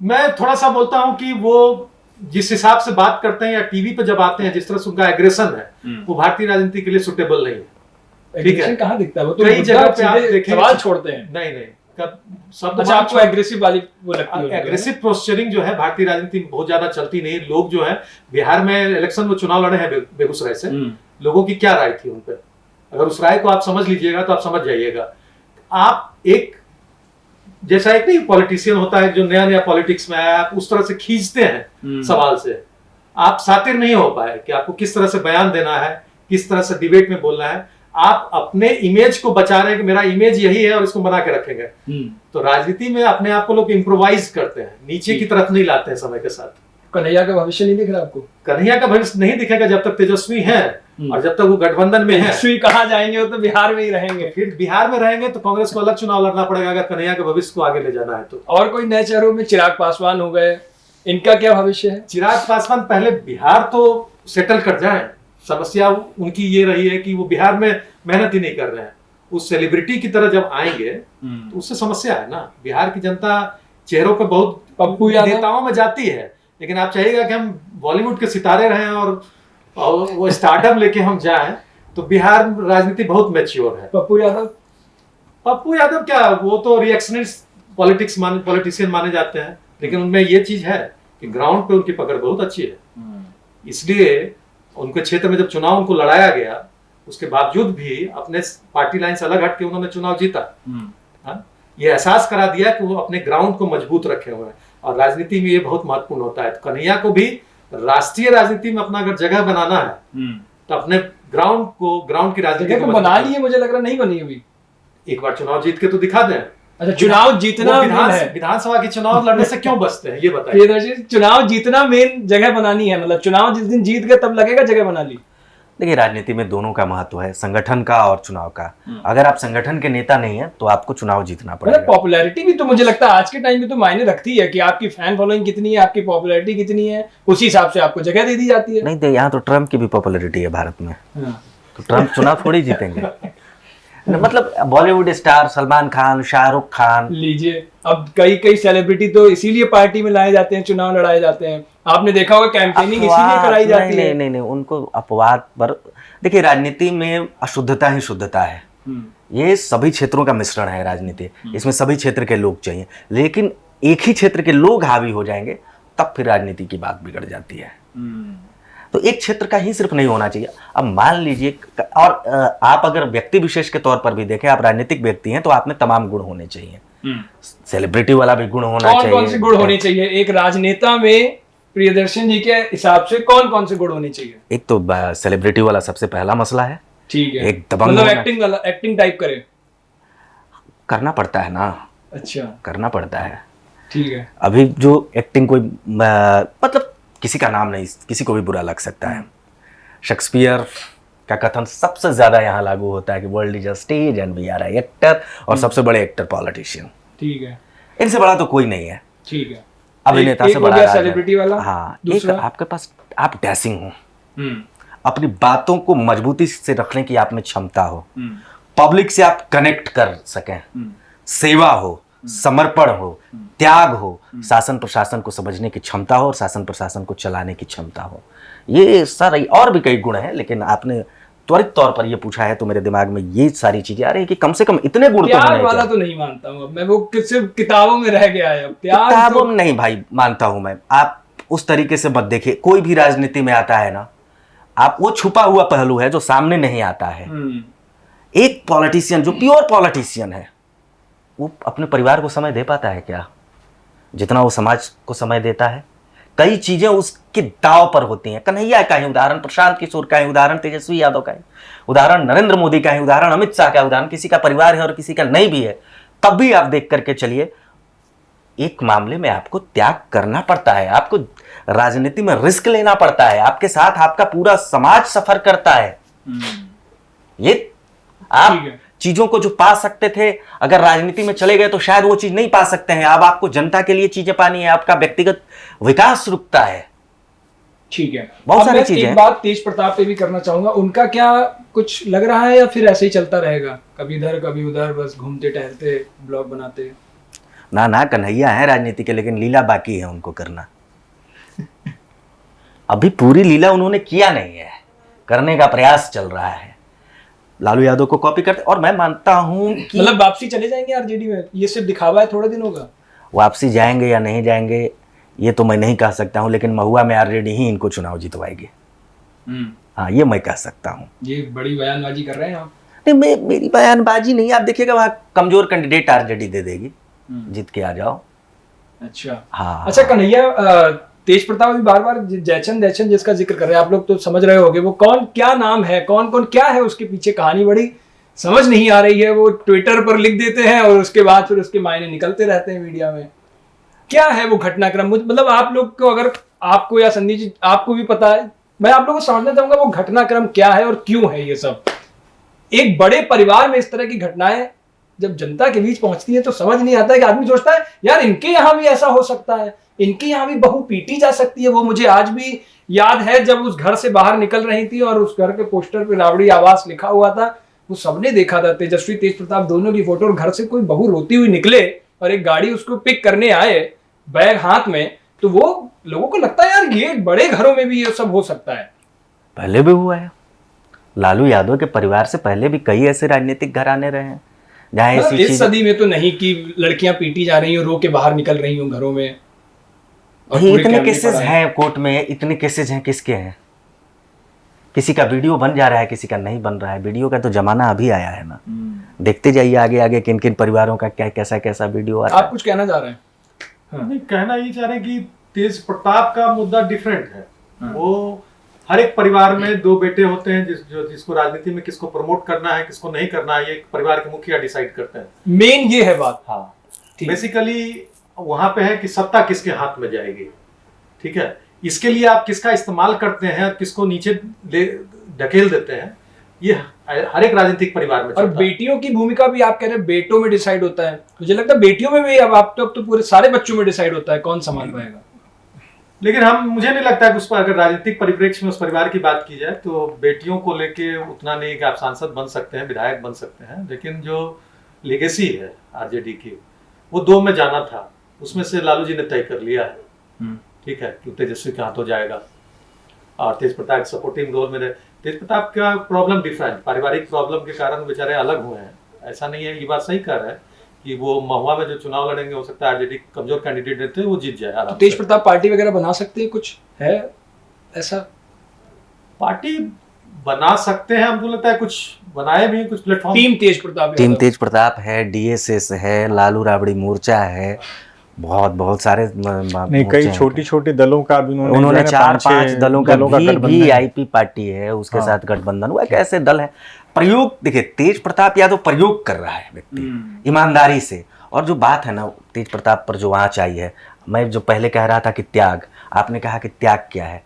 मैं थोड़ा सा बोलता हूं कि वो जिस हिसाब से बात करते हैं या टीवी पे जब आते हैं, जिस तरह से उनका एग्रेशन है, वो भारतीय राजनीति के लिए सुटेबल नहीं है। एग्रेशन कहाँ दिखता है? वो तो कई मुद्दा जगह पे आप सीधे देखें, सवाल छोड़ते हैं। नहीं कब सब अच्छा, आपको एग्रेसिव वाली वो लगती है? एग्रेसिव पोस्चरिंग जो है भारतीय राजनीति में बहुत ज्यादा चलती नहीं। लोग जो है बिहार में इलेक्शन में चुनाव लड़े हैं बेगूसराय से, लोगों की क्या राय थी उन पर, अगर उस राय को आप समझ लीजिएगा तो आप समझ जाइएगा। आप एक जैसा एक नहीं पॉलिटिशियन होता है जो नया नया पॉलिटिक्स में आया, आप उस तरह से खींचते हैं सवाल से, आप सातिर नहीं हो पाए कि आपको किस तरह से बयान देना है, किस तरह से डिबेट में बोलना है। आप अपने इमेज को बचा रहे हैं कि मेरा इमेज यही है और इसको बना के रखेंगे। तो राजनीति में अपने आप को लोग इम्प्रोवाइज करते हैं, नीचे की तरफ नहीं लाते हैं समय के साथ। कन्हैया का भविष्य नहीं दिख रहा आपको? कन्हैया का भविष्य नहीं दिखेगा जब तक तेजस्वी हैं और जब तक वो गठबंधन में है। तेजस्वी कहाँ जाएंगे? वो तो बिहार में ही रहेंगे। फिर बिहार में रहेंगे तो कांग्रेस को अलग चुनाव लड़ना पड़ेगा अगर कन्हैया के भविष्य को आगे ले जाना है तो। और कोई नए चेहरों में चिराग पासवान हो गए, इनका क्या भविष्य है? चिराग पासवान पहले बिहार तो सेटल कर जाए। समस्या उनकी ये रही है कि वो बिहार में मेहनत ही नहीं कर रहे हैं। उस सेलिब्रिटी की तरह जब आएंगे तो उससे समस्या है ना। बिहार की जनता चेहरों पे बहुत पप्पू यादव नेताओं में जाती है, लेकिन आप चाहिएगा कि हम बॉलीवुड के सितारे रहें और वो स्टार्टअप लेके हम जाएं, तो बिहार राजनीति बहुत मैच्योर है। पप्पू यादव क्या, वो तो रिएक्शनिस्ट पॉलिटिशियन माने जाते हैं, लेकिन उनमें ये चीज है कि ग्राउंड पे उनकी पकड़ बहुत अच्छी है। इसलिए उनके क्षेत्र में जब चुनाव उनको लड़ाया गया, उसके बावजूद भी अपने पार्टी लाइन से अलग हट के उन्होंने चुनाव जीता। ये एहसास करा दिया कि वो अपने ग्राउंड को मजबूत रखे हुए हैं और राजनीति में ये बहुत महत्वपूर्ण होता है। तो कन्हैया को भी राष्ट्रीय राजनीति में अपना अगर जगह बनाना है तो अपने ग्राउंड की राजनीति को बना ली है। मुझे लग रहा नहीं बनी अभी। एक बार चुनाव जीत के तो दिखा दें। अच्छा, चुनाव जीतना विधानसभा की चुनाव लड़ने से क्यों बचते हैं ये बताइए? चुनाव जीतना मेन जगह बनानी है, मतलब चुनाव जिस दिन जीत गए तब लगेगा जगह बना ली। देखिए, राजनीति में दोनों का महत्व है, संगठन का और चुनाव का। अगर आप संगठन के नेता नहीं है तो आपको चुनाव जीतना पड़ेगा। पॉपुलैरिटी भी तो मुझे लगता है आज के टाइम में तो मायने रखती है कि आपकी फैन फॉलोइंग कितनी है, आपकी पॉपुलैरिटी कितनी है, उसी हिसाब से आपको जगह दे दी जाती है। नहीं तो यहाँ तो ट्रम्प की भी पॉपुलैरिटी है भारत में, तो ट्रम्प चुनाव थोड़ी जीतेंगे। मतलब बॉलीवुड स्टार सलमान खान, शाहरुख खान लीजिए, अब कई सेलिब्रिटी तो इसीलिए पार्टी में लाए जाते हैं, चुनाव लड़ाए जाते हैं। आपने देखा होगा कैंपेनिंग इसीलिए कराई जाती है। नहीं, उनको अपवाद पर। देखिए, राजनीति में अशुद्धता ही शुद्धता है। ये सभी क्षेत्रों का मिश्रण है राजनीति। इसमें सभी क्षेत्र के लोग चाहिए, लेकिन एक ही क्षेत्र के लोग हावी हो जाएंगे तब फिर राजनीति की बात बिगड़ जाती है। तो एक क्षेत्र का ही सिर्फ नहीं होना चाहिए। अब मान लीजिए, और आप अगर व्यक्ति विशेष के तौर पर भी देखें, आप राजनीतिक व्यक्ति हैं तो आप में तमाम गुण होने चाहिए। सेलिब्रिटी वाला भी गुण होना चाहिए। कौन से गुण होने चाहिए एक राजनेता में? प्रियदर्शन जी के हिसाब से कौन से गुण होने चाहिए? एक तो सेलिब्रिटी वाला सबसे पहला मसला है। ठीक है, एक दबंग, मतलब एक्टिंग टाइप करे, करना पड़ता है ना। अच्छा, करना पड़ता है। ठीक है। अभी जो एक्टिंग कोई मतलब किसी का नाम नहीं, किसी को भी बुरा लग सकता है। शेक्सपियर का कथन सबसे ज्यादा यहाँ लागू होता है कि world is a stage and we are actor, और सबसे बड़े एक्टर पॉलिटिशियन। ठीक है, इनसे बड़ा तो कोई नहीं है। ठीक है, अभिनेता से बड़ा सेलिब्रिटी वाला। हाँ, एक आपके पास आप डैशिंग हो, अपनी बातों को मजबूती से रखने की आप में क्षमता हो, पब्लिक से आप कनेक्ट कर सकें, सेवा हो, समर्पण हो, त्याग हो, शासन प्रशासन को समझने की क्षमता हो और शासन प्रशासन को चलाने की क्षमता हो। ये सारे और भी कई गुण हैं, लेकिन आपने त्वरित तौर पर ये पूछा है तो मेरे दिमाग में ये सारी चीजें आ रही है कि कम से कम इतने गुण तो होने वाला तो नहीं मानता हूं मैं, वो सिर्फ किताबों में रह गया है। किताबों में नहीं भाई, मानता हूं मैं। आप उस तरीके से मत देखिए। कोई भी राजनीति में आता है ना, आप वो छुपा हुआ पहलू है जो सामने नहीं आता है। एक पॉलिटिशियन जो प्योर पॉलिटिशियन है, वो अपने परिवार को समय दे पाता है क्या जितना वो समाज को समय देता है? कई चीजें उसके दाव पर होती हैं। कन्हैया का ही उदाहरण, प्रशांत किशोर का ही उदाहरण, तेजस्वी यादव का ही उदाहरण, नरेंद्र मोदी का ही उदाहरण, अमित शाह का उदाहरण। किसी का परिवार है और किसी का नहीं भी है, तब भी आप देख करके चलिए, एक मामले में आपको त्याग करना पड़ता है, आपको राजनीति में रिस्क लेना पड़ता है, आपके साथ आपका पूरा समाज सफर करता है। ये आप चीजों को जो पा सकते थे, अगर राजनीति में चले गए तो शायद वो चीज नहीं पा सकते हैं। अब आपको जनता के लिए चीजें पानी है, आपका व्यक्तिगत विकास रुकता है। ठीक है, बहुत सारी चीजें। एक बात तेज प्रताप पे भी करना चाहूंगा, उनका क्या कुछ लग रहा है या फिर ऐसे ही चलता रहेगा, कभी इधर कभी उधर, बस घूमते टहलते ब्लॉग बनाते? ना, कन्हैया है राजनीति के, लेकिन लीला बाकी है उनको करना। अभी पूरी लीला उन्होंने किया नहीं है, करने का प्रयास चल रहा है। लालू यादव को कॉपी करते। और मैं मानता हूं कि मतलब वापसी चले जाएंगे आरजेडी में, ये सिर्फ दिखावा है थोड़े दिनों का? वापसी जाएंगे या नहीं जाएंगे ये तो मैं नहीं कह सकता हूं, लेकिन महुआ में आरजेडी ही इनको चुनाव जितवाएगी। हाँ, ये मैं कह सकता हूँ। ये बड़ी बयानबाजी कर रहे हैं आप? नहीं, मेरी बयानबाजी नहीं, आप देखिएगा वहाँ कमजोर कैंडिडेट आरजेडी दे देगी, जीत के आ जाओ। अच्छा हाँ। अच्छा कन्हैया, तेज प्रताप भी बार बार जयचंद जिसका जिक्र कर रहे हैं, आप लोग तो समझ रहे होंगे वो कौन, क्या नाम है, कौन कौन क्या है उसके पीछे कहानी, बड़ी समझ नहीं आ रही है। वो ट्विटर पर लिख देते हैं और उसके बाद फिर उसके मायने निकलते रहते हैं मीडिया में। क्या है वो घटनाक्रम? मतलब आप लोग को, अगर आपको या संदीप जी आपको भी पता है, मैं आप लोगों को समझना चाहूंगा वो घटनाक्रम क्या है और क्यों है ये सब। एक बड़े परिवार में इस तरह की घटनाएं जब जनता के बीच पहुंचती है तो समझ नहीं आता है कि आदमी सोचता है यार इनके यहाँ भी ऐसा हो सकता है, इनके यहाँ भी बहू पीटी जा सकती है। वो मुझे आज भी याद है जब उस घर से बाहर निकल रही थी और उस घर के पोस्टर पे राबड़ी आवास लिखा हुआ था, वो सबने देखा था, तेजस्वी तेज प्रताप दोनों की फोटो, और घर से कोई बहू रोती हुई निकले और एक गाड़ी उसको पिक करने आए बैग हाथ में, तो वो लोगों को लगता है यार ये बड़े घरों में भी ये सब हो सकता है। पहले भी हुआ है, लालू यादव के परिवार से पहले भी कई ऐसे राजनीतिक घराने रहे हैं जहाँ ऐसी इस चीजें। सदी में तो नहीं कि लड़कियां पीटी जा रही हो, रो के बाहर निकल रही हो घरों में। और नहीं, पूरे इतने कैमरे केसेस पर आए। हैं कोर्ट में, इतने केसेस हैं, किसके हैं? किसी का वीडियो बन जा रहा है, किसी का नहीं बन रहा है। वीडियो का तो जमाना अभी आया है ना, देखते जाइए आगे आगे किन किन परिवारों का क्या कैसा कैसा वीडियो आता आप है। कुछ कहना चाह रहे हैं? नहीं, कहना ये चाह रहे हैं कि तेज प्रताप का मुद्दा डिफरेंट है। वो हर एक परिवार में दो बेटे होते हैं, जिसको राजनीति में किसको प्रमोट करना है किसको नहीं करना है, ये एक परिवार के मुखिया डिसाइड करते हैं। मेन ये है बात। हाँ, ठीक। बेसिकली वहां पे है कि सत्ता किसके हाथ में जाएगी। ठीक है, इसके लिए आप किसका इस्तेमाल करते हैं और किसको नीचे ढकेल देते हैं, ये हर एक राजनीतिक परिवार में और बेटियों की भूमिका भी आप कह रहे हैं बेटों में डिसाइड होता है, मुझे लगता है बेटियों में भी अब आप तो पूरे सारे बच्चों में डिसाइड होता है कौन संभाल पाएगा। लेकिन मुझे नहीं लगता है कि उस पर अगर राजनीतिक परिप्रेक्ष्य में उस परिवार की बात की जाए तो बेटियों को लेके उतना नहीं कि आप सांसद बन सकते हैं, विधायक बन सकते हैं, लेकिन जो लेगेसी है आरजेडी की वो दो में जाना था, उसमें से लालू जी ने तय कर लिया है। ठीक है, कि तेजस्वी के हाथों जाएगा और तेज प्रताप सपोर्टिंग रोल में रहे। तेज प्रताप का प्रॉब्लम डिफरेंट, पारिवारिक प्रॉब्लम के कारण बेचारे अलग हुए हैं। ऐसा नहीं है, ये बात सही कह रहा है कि वो महुआ में जो चुनाव लड़ेंगे हो सकता है आरजेडी कमजोर कैंडिडेट रहते हैं वो जीत जाए आराम से। तेज प्रताप पार्टी वगैरह बना सकते हैं, कुछ है ऐसा? पार्टी बना सकते हैं, हमको लगता है कुछ बनाए भी हैं, कुछ प्लेटफॉर्म। टीम तेज प्रताप है, डीएसएस है, लालू राबड़ी मोर्चा है, बहुत सारे नहीं, कई छोटी छोटी दलों का भी उन्होंने 4-5 दलों का भी आईपी पार्टी है, उसके हाँ। साथ गठबंधन हुआ। कैसे दल है, प्रयोग देखिए, तेज प्रताप यादव प्रयोग कर रहा है व्यक्ति ईमानदारी से। और जो बात है ना तेज प्रताप पर जो आँच आई है, मैं जो पहले कह रहा था कि त्याग, आपने कहा कि त्याग क्या है,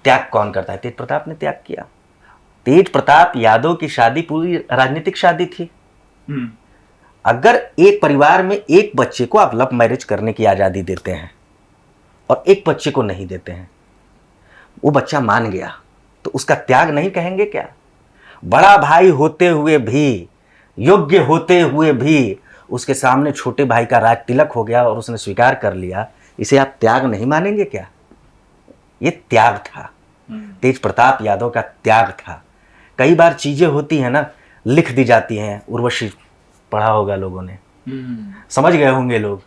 त्याग कौन करता है? तेज प्रताप ने त्याग किया। तेज प्रताप यादव की शादी पूरी राजनीतिक शादी थी। अगर एक परिवार में एक बच्चे को आप लव मैरिज करने की आज़ादी देते हैं और एक बच्चे को नहीं देते हैं, वो बच्चा मान गया तो उसका त्याग नहीं कहेंगे क्या? बड़ा भाई होते हुए भी, योग्य होते हुए भी उसके सामने छोटे भाई का राज तिलक हो गया और उसने स्वीकार कर लिया, इसे आप त्याग नहीं मानेंगे क्या? ये त्याग था, तेज प्रताप यादव का त्याग था। कई बार चीजें होती हैं ना, लिख दी जाती हैं, उर्वशी पढ़ा होगा लोगों ने, समझ गए होंगे लोग।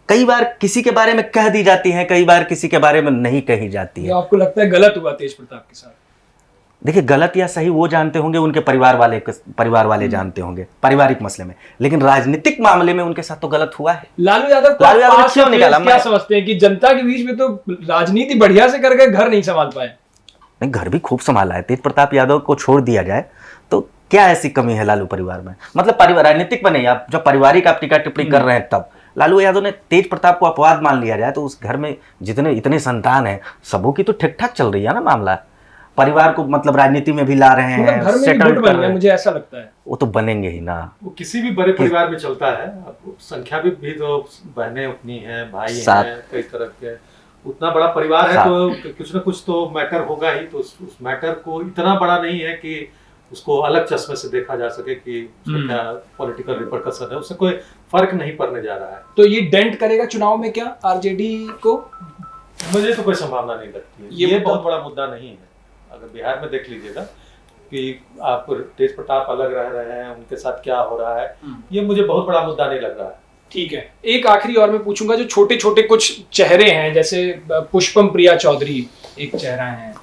कई बार किसी के बारे में कह दी जाती है, कई बार किसी के बारे में नहीं कही जाती है। आपको लगता है गलत हुआ तेज प्रताप के साथ? देखिए, गलत या सही वो जानते होंगे, उनके परिवार वाले जानते होंगे पारिवारिक मसले में, लेकिन राजनीतिक मामले में उनके साथ तो गलत हुआ है। लालू यादव क्यों निकाला? क्या समझते हैं कि जनता के बीच में तो राजनीति बढ़िया से करके घर नहीं संभाल पाए? नहीं, घर भी खूब संभाला है। तेज प्रताप यादव को छोड़ दिया जाए तो क्या ऐसी कमी है लालू परिवार में? मतलब राजनीतिक में नहीं, आप जब पारिवारिक आप टीका टिप्पणी कर रहे हैं तब लालू यादव ने, तेज प्रताप को अपवाद मान लिया जाए तो उस घर में जितने इतने संतान हैं सबों की तो ठीक ठाक चल रही है ना मामला। परिवार को मतलब राजनीति में भी ला रहे हैं, घर में सेटल कर रहे हैं, मुझे ऐसा लगता है। वो तो बनेंगे ही ना। वो किसी भी बड़े परिवार में चलता है। अब संख्या भी तो बहनें उतनी हैं, भाई हैं, कई तरह के, उतना बड़ा परिवार है तो कुछ ना कुछ तो मैटर होगा ही। तो उस मैटर को इतना बड़ा नहीं है कि उसको अलग चश्मे से देखा जा सके कि उसका क्या पॉलिटिकल रिपरकशन है, उससे कोई फर्क नहीं पड़ने जा रहा है। तो ये डेंट करेगा चुनाव में क्या आरजेडी को? मुझे तो कोई संभावना नहीं लगती है। ये बहुत बड़ा मुद्दा नहीं है। अगर बिहार में देख लीजिएगा, कि आप तेज प्रताप अलग रह रहे हैं, उनके साथ क्या हो रहा है, ये मुझे बहुत बड़ा मुद्दा नहीं लग रहा है। ठीक है, एक आखिरी और मैं पूछूंगा, जो छोटे छोटे कुछ चेहरे हैं, जैसे पुष्पम प्रिया चौधरी एक चेहरा है,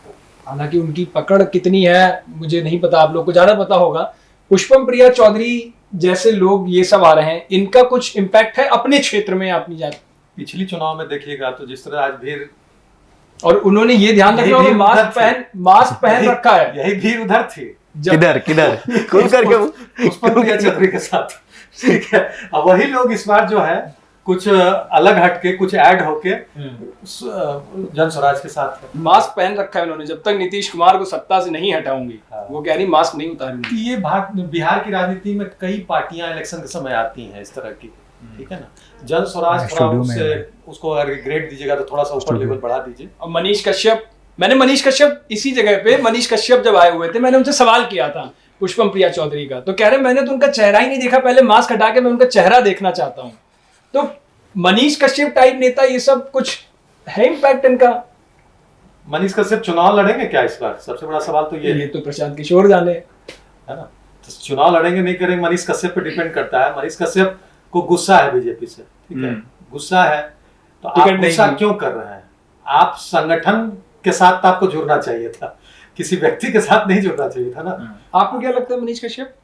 हालांकि उनकी पकड़ कितनी है मुझे नहीं पता, आप लोग को ज्यादा पता होगा। पुष्पम प्रिया चौधरी जैसे लोग ये सब आ रहे हैं, इनका कुछ इम्पैक्ट है अपने क्षेत्र में? अपनी जात पिछली चुनाव में देखिएगा तो जिस तरह आज भीड़, और उन्होंने ये ध्यान रखा होगा मास्क पहन रखा है, यही भीड़ उधर थी किधर खुल करके पुष्पम प्रिया चौधरी के साथ, ठीक है। अब वही लोग इस बार जो है कुछ अलग हटके, कुछ ऐड होके जन स्वराज के साथ है। मास्क पहन रखा है उन्होंने, जब तक नीतीश कुमार को सत्ता से नहीं हटाऊंगी, वो कह रही मास्क नहीं उतारूंगी। ये बिहार की राजनीति में कई पार्टियां इलेक्शन के समय आती हैं इस तरह की, ठीक है ना। जन स्वराज थोड़ा उसको अगर ग्रेड दीजिएगा तो थोड़ा सा ऊपर लेवल बढ़ा दीजिए। और मनीष कश्यप, मैंने मनीष कश्यप इसी जगह पे, मनीष कश्यप जब आए हुए थे, मैंने उनसे सवाल किया था पुष्पम प्रिया चौधरी का, तो कह रहे मैंने तो उनका चेहरा ही नहीं देखा, पहले मास्क हटा के मैं उनका चेहरा देखना चाहता हूँ। तो मनीष कश्यप टाइप नेता, ये सब कुछ है इम्पैक्ट इनका? मनीष कश्यप चुनाव लड़ेंगे क्या इस बार? सबसे बड़ा सवाल तो ये तो प्रशांत किशोर जाने, है ना। तो चुनाव लड़ेंगे नहीं करेंगे, मनीष कश्यप पे डिपेंड करता है। मनीष कश्यप को गुस्सा है बीजेपी से, ठीक है, गुस्सा है, तो आप गुस्सा क्यों कर रहे हैं? आप संगठन के साथ आपको जुड़ना चाहिए था, किसी व्यक्ति के साथ नहीं जुड़ना चाहिए था ना। आपको क्या लगता है मनीष कश्यप?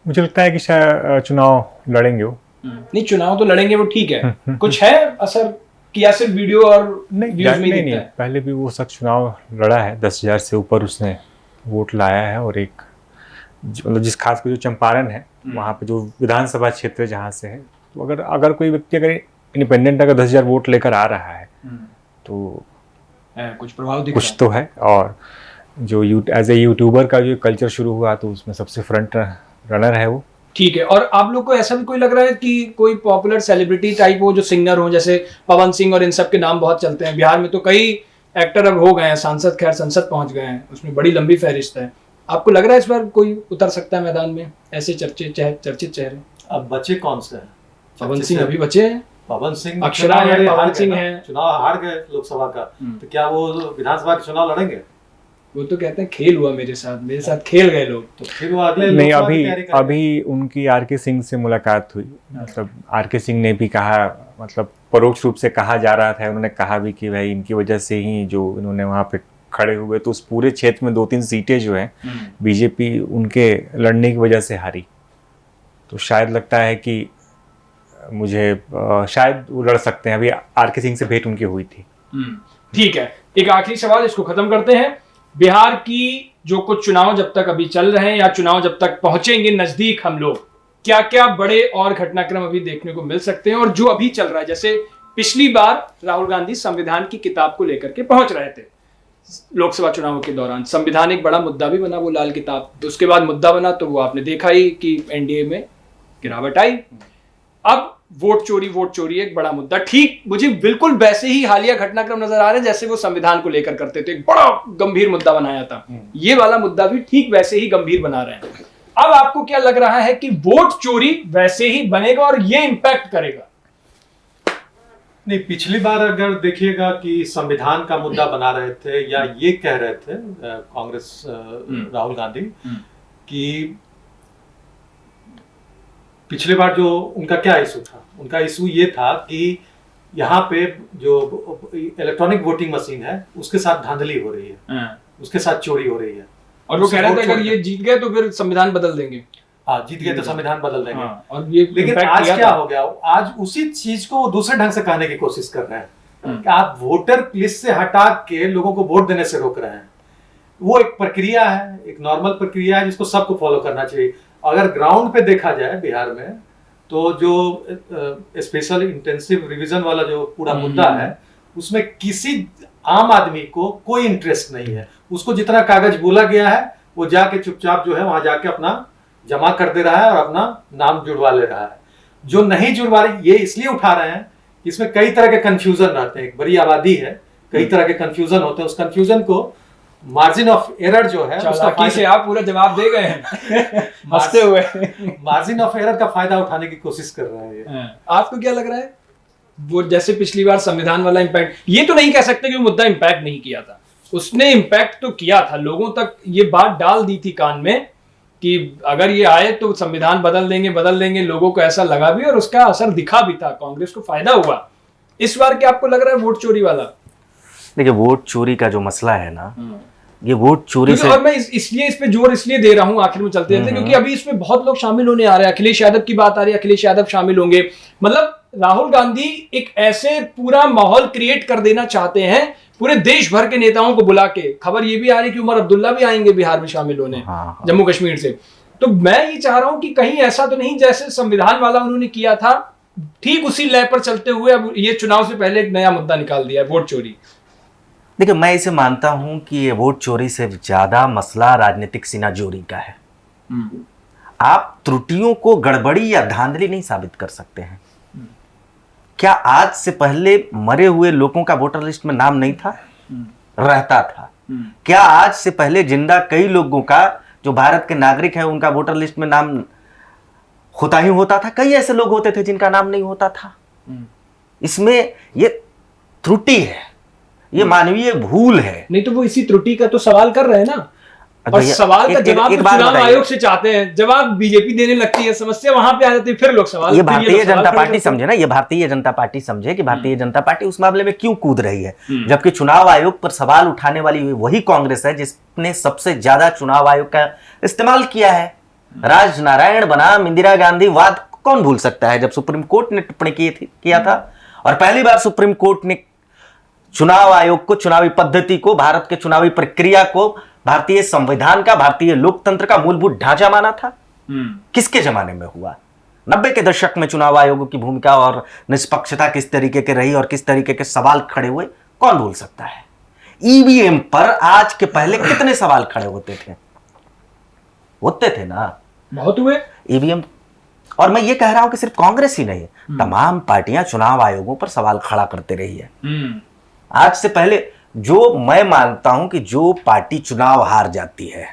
मुझे लगता है कि शायद चुनाव लड़ेंगे वो। नहीं, चुनाव तो लड़ेंगे वो, ठीक है, कुछ है असर किया सिर्फ वीडियो और व्यूज में नहीं, पहले भी वो सख्त चुनाव लड़ा है, 10,000 से ऊपर उसने वोट लाया है। और एक मतलब जिस खास कर जो चंपारण है वहाँ पे जो विधानसभा क्षेत्र जहाँ से है, तो अगर कोई व्यक्ति अगर इंडिपेंडेंट अगर 10,000 वोट लेकर आ रहा है तो कुछ प्रभाव दिख कुछ तो है। और जो एज ए यूट्यूबर का जो कल्चर शुरू हुआ तो उसमें सबसे फ्रंट रनर है वो। ठीक है, और आप लोग को ऐसा भी कोई लग रहा है कि कोई पॉपुलर सेलिब्रिटी टाइप हो, जो सिंगर हो, जैसे पवन सिंह और इन सब के नाम बहुत चलते हैं बिहार में, तो कई एक्टर अब हो गए हैं, सांसद, खैर संसद पहुंच गए हैं, उसमें बड़ी लंबी फहरिस्त है। आपको लग रहा है इस बार कोई उतर सकता है मैदान में, ऐसे चर्चित चेहरे? अब बचे कौन से हैं? पवन सिंह अभी बचे हैं, पवन सिंह, अक्षरा है, पवन सिंह है, चुनाव हार गए लोकसभा का, तो क्या वो विधानसभा के चुनाव लड़ेंगे? वो तो कहते हैं खेल हुआ मेरे साथ खेल गए लोग, तो फिर वो अगले नहीं। अभी उनकी आर.के. सिंह से मुलाकात हुई, मतलब आर.के. सिंह ने भी कहा, मतलब परोक्ष रूप से कहा जा रहा था, उन्होंने कहा भी कि भाई इनकी वजह से ही जो इन्होंने वहाँ पे खड़े हुए, तो उस पूरे क्षेत्र में 2-3 सीटें जो है बीजेपी उनके लड़ने की वजह से हारी। तो शायद लगता है कि मुझे शायद वो लड़ सकते हैं। अभी आर.के. सिंह से भेंट उनकी हुई थी। ठीक है, एक आखिरी सवाल, इसको खत्म करते हैं। बिहार की जो कुछ चुनाव जब तक अभी चल रहे हैं, या चुनाव जब तक पहुंचेंगे नजदीक हम लोग, क्या क्या बड़े और घटनाक्रम अभी देखने को मिल सकते हैं? और जो अभी चल रहा है, जैसे पिछली बार राहुल गांधी संविधान की किताब को लेकर के पहुंच रहे थे लोकसभा चुनावों के दौरान, संविधान एक बड़ा मुद्दा भी बना, वो लाल किताब, तो उसके बाद मुद्दा बना तो वो आपने देखा ही कि एनडीए में गिरावट आई। अब वोट चोरी एक बड़ा मुद्दा, ठीक मुझे बिल्कुल वैसे ही हालिया घटनाक्रम नजर आ रहे हैं जैसे वो संविधान को लेकर करते थे, एक बड़ा गंभीर मुद्दा बनाया था, ये वाला मुद्दा भी ठीक वैसे ही गंभीर बना रहे हैं। अब आपको क्या लग रहा है कि वोट चोरी वैसे ही बनेगा और ये इंपैक्ट करेगा? नहीं, पिछली बार अगर देखिएगा कि संविधान का मुद्दा बना रहे थे, या ये कह रहे थे कांग्रेस, राहुल गांधी, कि पिछले बार जो उनका क्या इशू था, उनका इशू ये था कि यहाँ पे जो इलेक्ट्रॉनिक वोटिंग मशीन है उसके साथ धांधली हो रही है, उसके साथ चोरी हो रही है, और वो कह रहे थे अगर ये जीत गए तो फिर संविधान बदल देंगे। हाँ, जीत गए तो संविधान बदल देंगे। और ये लेकिन आज क्या हो गया, आज उसी चीज को वो दूसरे ढंग से कहने की कोशिश कर रहे हैं कि आप वोटर लिस्ट से हटा के लोगों को वोट देने से रोक रहे हैं। वो एक प्रक्रिया है, एक नॉर्मल प्रक्रिया है जिसको सबको फॉलो करना चाहिए। अगर ग्राउंड पे देखा जाए बिहार में, तो जो स्पेशल इंटेंसिव रिवीजन वाला जो पूरा मुद्दा है, उसमें किसी आम आदमी को कोई इंटरेस्ट नहीं है। उसको जितना कागज बोला गया है वो जाके चुपचाप जो है वहां जाके अपना जमा कर दे रहा है और अपना नाम जुड़वा ले रहा है। जो नहीं जुड़वा रहे, ये इसलिए उठा रहे हैं कि इसमें कई तरह के कंफ्यूजन रहते हैं, एक बड़ी आबादी है, कई तरह के कंफ्यूजन होते हैं। उस कंफ्यूजन को मार्जिन ऑफ एरर जो है उसका से आप पूरा जवाब दे गए हैं हंसते हुए। मार्जिन ऑफ एरर का फायदा उठाने की कोशिश कर रहे हैं। आपको क्या लग रहा है, वो जैसे पिछली बार संविधान वाला इम्पैक्ट, ये तो नहीं कह सकते कि वो मुद्दा इम्पैक्ट नहीं किया था, उसने इम्पैक्ट तो किया था, लोगों तक ये बात डाल दी थी कान में कि अगर ये आए तो संविधान बदल देंगे। लोगों को ऐसा लगा भी और उसका असर दिखा भी था, कांग्रेस को फायदा हुआ। इस बार क्या आपको लग रहा है वोट चोरी वाला? देखिए, वोट चोरी का जो मसला है ना, ये वोट चोरी से, और मैं इसलिए इस पे जोर इसलिए दे रहा हूं आखिर में चलते रहते, क्योंकि अभी इसमें बहुत लोग शामिल होने आ रहे हैं। अखिलेश यादव की बात आ रही है, अखिलेश यादव शामिल होंगे। मतलब राहुल गांधी एक ऐसे पूरा माहौल क्रिएट कर देना चाहते हैं पूरे देश भर के नेताओं को बुला के। खबर ये भी आ रही है कि उमर अब्दुल्ला भी आएंगे बिहार में शामिल होने, जम्मू कश्मीर से। तो मैं ये चाह रहा हूं कि कहीं ऐसा तो नहीं जैसे संविधान वाला उन्होंने किया था, ठीक उसी लय पर चलते हुए अब ये चुनाव से पहले एक नया मुद्दा निकाल दिया है, वोट चोरी। देखिए, मैं इसे मानता हूं कि ये वोट चोरी से ज्यादा मसला राजनीतिक सीनाजोरी का है। आप त्रुटियों को गड़बड़ी या धांधली नहीं साबित कर सकते हैं। क्या आज से पहले मरे हुए लोगों का वोटर लिस्ट में नाम नहीं था? रहता था। क्या आज से पहले जिंदा कई लोगों का, जो भारत के नागरिक हैं, उनका वोटर लिस्ट में नाम होता था? कई ऐसे लोग होते थे जिनका नाम नहीं होता था। इसमें ये त्रुटि है, ये मानवीय भूल है। नहीं तो वो इसी त्रुटि का तो सवाल कर रहे हैं ना, और सवाल का जवाब तो चुनाव आयोग से चाहते हैं। जवाब बीजेपी देने लगती है, समस्या वहां पे आ जाती है, फिर लोग सवाल। ये भारतीय जनता पार्टी समझे ना, ये भारतीय जनता पार्टी समझे कि भारतीय जनता पार्टी उस मामले में क्यों कूद रही है, जबकि चुनाव आयोग पर सवाल उठाने वाली वही कांग्रेस है जिसने सबसे ज्यादा चुनाव आयोग का इस्तेमाल किया है। राजनारायण बनाम इंदिरा गांधी वाद कौन भूल सकता है, जब सुप्रीम कोर्ट ने टिप्पणी किया था। और पहली बार सुप्रीम कोर्ट ने चुनाव आयोग को, चुनावी पद्धति को, भारत के चुनावी प्रक्रिया को भारतीय संविधान का, भारतीय लोकतंत्र का मूलभूत ढांचा माना था। किसके जमाने में हुआ? 90 के दशक में चुनाव आयोगों की भूमिका और निष्पक्षता किस तरीके की रही और किस तरीके के सवाल खड़े हुए, कौन भूल सकता है? ईवीएम पर आज के पहले कितने सवाल खड़े होते थे ना, बहुत हुए ईवीएम। और मैं ये कह रहा हूं कि सिर्फ कांग्रेस ही नहीं, तमाम पार्टियां चुनाव आयोगों पर सवाल खड़ा करते रही है। आज से पहले जो मैं मानता हूं कि जो पार्टी चुनाव हार जाती है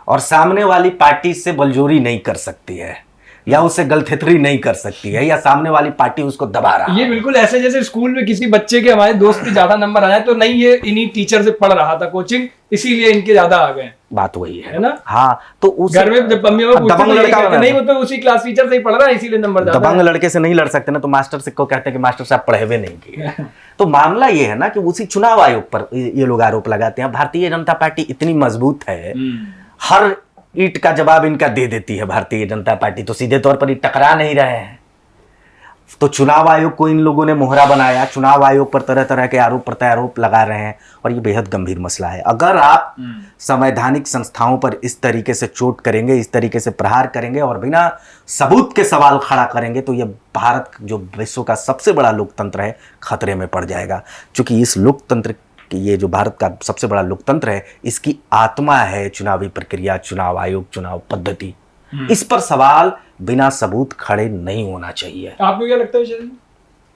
और सामने वाली पार्टी से बलजोरी नहीं कर सकती है या उसे गलथेतरी नहीं कर सकती है, या सामने वाली पार्टी उसको दबा रहा है, ये बिल्कुल ऐसे जैसे स्कूल में किसी बच्चे के, हमारे दोस्त के ज्यादा नंबर आए तो नहीं, ये इन्हीं टीचर से पढ़ रहा था कोचिंग, इसीलिए इनके ज्यादा आ गए। बात वही है ना? हाँ, तो उस घर में जब मम्मी दबंग लड़का नहीं, वो तो उसी क्लास टीचर से ही पढ़ रहा है, इसीलिए नंबर ज्यादा। दबंग लड़के से नहीं लड़ सकते ना, तो मास्टर से को कहते हैं कि मास्टर साहब पढ़े हुए नहीं किए। तो मामला ये है ना कि उसी चुनाव आयोग पर ये लोग आरोप लगाते हैं। भारतीय जनता पार्टी इतनी मजबूत है, हर ईंट का जवाब इनका दे देती है भारतीय जनता पार्टी, तो सीधे तौर पर ये टकरा नहीं रहे हैं। तो चुनाव आयोग को इन लोगों ने मोहरा बनाया, चुनाव आयोग पर तरह तरह के आरोप प्रत्यारोप लगा रहे हैं, और ये बेहद गंभीर मसला है। अगर आप संवैधानिक संस्थाओं पर इस तरीके से चोट करेंगे, इस तरीके से प्रहार करेंगे और बिना सबूत के सवाल खड़ा करेंगे, तो ये भारत जो विश्व का सबसे बड़ा लोकतंत्र है खतरे में पड़ जाएगा। क्योंकि इस लोकतंत्र, ये जो भारत का सबसे बड़ा लोकतंत्र है, इसकी आत्मा है चुनावी प्रक्रिया, चुनाव आयोग, चुनाव पद्धति। इस पर सवाल बिना सबूत खड़े नहीं होना चाहिए। आपको क्या लगता है,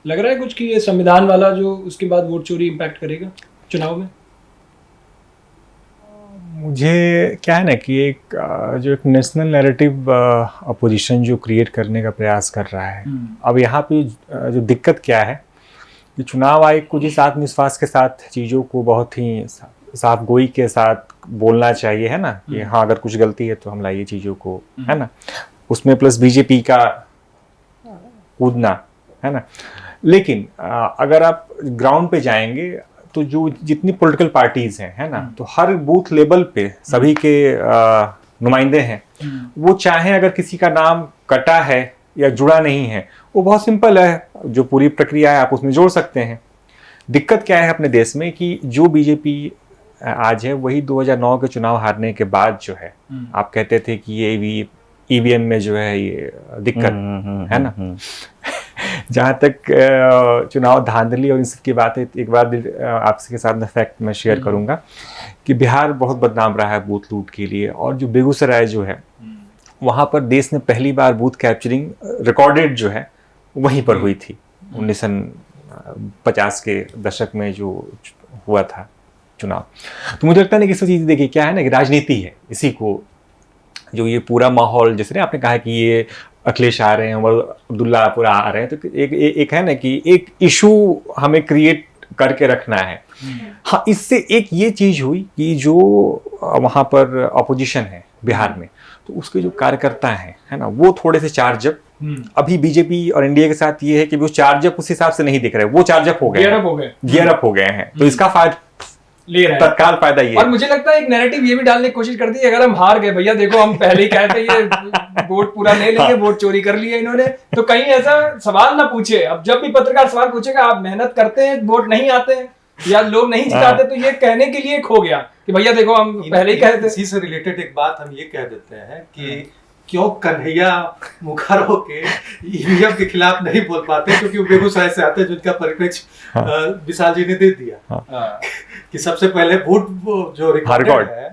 लग रहा है कुछ कि ये संविधान वाला जो उसके बाद वोट चोरी इम्पैक्ट करेगा चुनाव में? मुझे क्या है ना कि एक नेशनल नैरेटिव अपोजिशन जो क्रिएट करने का प्रयास कर रहा है। अब यहाँ पे जो दिक्कत क्या है कि चुनाव आयोग को जिस आत्मविश्वास के साथ चीज़ों को बहुत ही साफ गोई के साथ बोलना चाहिए, है ना, कि हाँ अगर कुछ गलती है तो हम लाइए चीज़ों को, है ना, उसमें प्लस बीजेपी का कूदना, है ना। लेकिन अगर आप ग्राउंड पे जाएंगे तो जो जितनी पॉलिटिकल पार्टीज हैं, है ना, तो हर बूथ लेवल पे सभी के नुमाइंदे हैं। वो चाहे अगर किसी का नाम कटा है या जुड़ा नहीं है, वो बहुत सिंपल है, जो पूरी प्रक्रिया है आप उसमें जोड़ सकते हैं। दिक्कत क्या है अपने देश में कि जो बीजेपी आज है वही 2009 के चुनाव हारने के बाद जो है, आप कहते थे कि ये ईवीएम में जो है ये दिक्कत है ना। जहाँ तक चुनाव धांधली और इसकी बात है, एक बार आपके साथ में फैक्ट मैं शेयर करूंगा कि बिहार बहुत बदनाम रहा है बूथ लूट के लिए, और जो बेगूसराय जो है वहाँ पर देश ने पहली बार बूथ कैप्चरिंग रिकॉर्डेड जो है वहीं पर हुई थी 1950 के दशक में जो हुआ था चुनाव। तो मुझे लगता है ना कि इस चीज़ देखिए क्या है ना कि राजनीति है, इसी को जो ये पूरा माहौल, जैसे आपने कहा कि ये अखिलेश आ रहे हैं, उमर अब्दुल्ला पूरा आ रहे हैं, तो एक है ना कि एक इशू हमें क्रिएट करके रखना है। हाँ, इससे एक ये चीज हुई कि जो वहां पर अपोजिशन है बिहार में, तो उसके जो कार्यकर्ता हैं, है ना, वो थोड़े से चार्जअप, अभी बीजेपी और एनडीए के साथ ये है कि वो चार्जअप उस हिसाब से नहीं दिख रहे, वो चार्जअप हो गए, गियर अप हो गए हैं, तो इसका फायदा ले रहे हैं, तत्काल फायदा ये। और मुझे लगता है एक नैरेटिव ये भी डालने की कोशिश करती है, अगर हम हार गए भैया देखो हम पहले ही कहते ये वोट पूरा नहीं लेंगे, वोट चोरी कर लिया इन्होंने, तो कहीं ऐसा सवाल ना पूछे। अब जब भी पत्रकार सवाल पूछेगा आप मेहनत करते हैं, वोट नहीं आते हैं या लोग नहीं जिताते, तो ये कहने के लिए खो गया कि भैया देखो हम पहले ही कहते। इसी से रिलेटेड एक बात हम ये कह देते हैं कि क्यों कन्हैया मुखर होके ईवीएम के खिलाफ नहीं बोल पाते, क्योंकि वो बेगूसराय से आते हैं, जिनका परिप्रेक्ष्य विशाल जी ने दे दिया कि सबसे पहले वोट जो रिकॉर्ड है,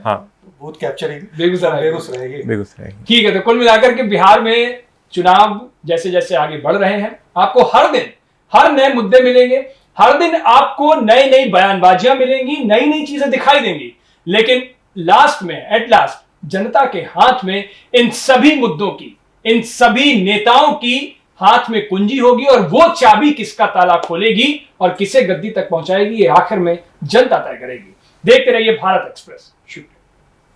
वोट कैप्चरिंग बेगूसराय। ठीक है, तो कुल मिलाकर के बिहार में चुनाव जैसे जैसे आगे बढ़ रहे हैं, आपको हर दिन हर नए मुद्दे मिलेंगे, हर दिन आपको नई नई बयानबाजियां मिलेंगी, नई नई चीजें दिखाई देंगी, लेकिन लास्ट में एट लास्ट जनता के हाथ में इन सभी मुद्दों की, इन सभी नेताओं की हाथ में कुंजी होगी, और वो चाबी किसका ताला खोलेगी और किसे गद्दी तक पहुंचाएगी, ये आखिर में जनता तय करेगी। देखते रहिए भारत एक्सप्रेस। शुक्रिया।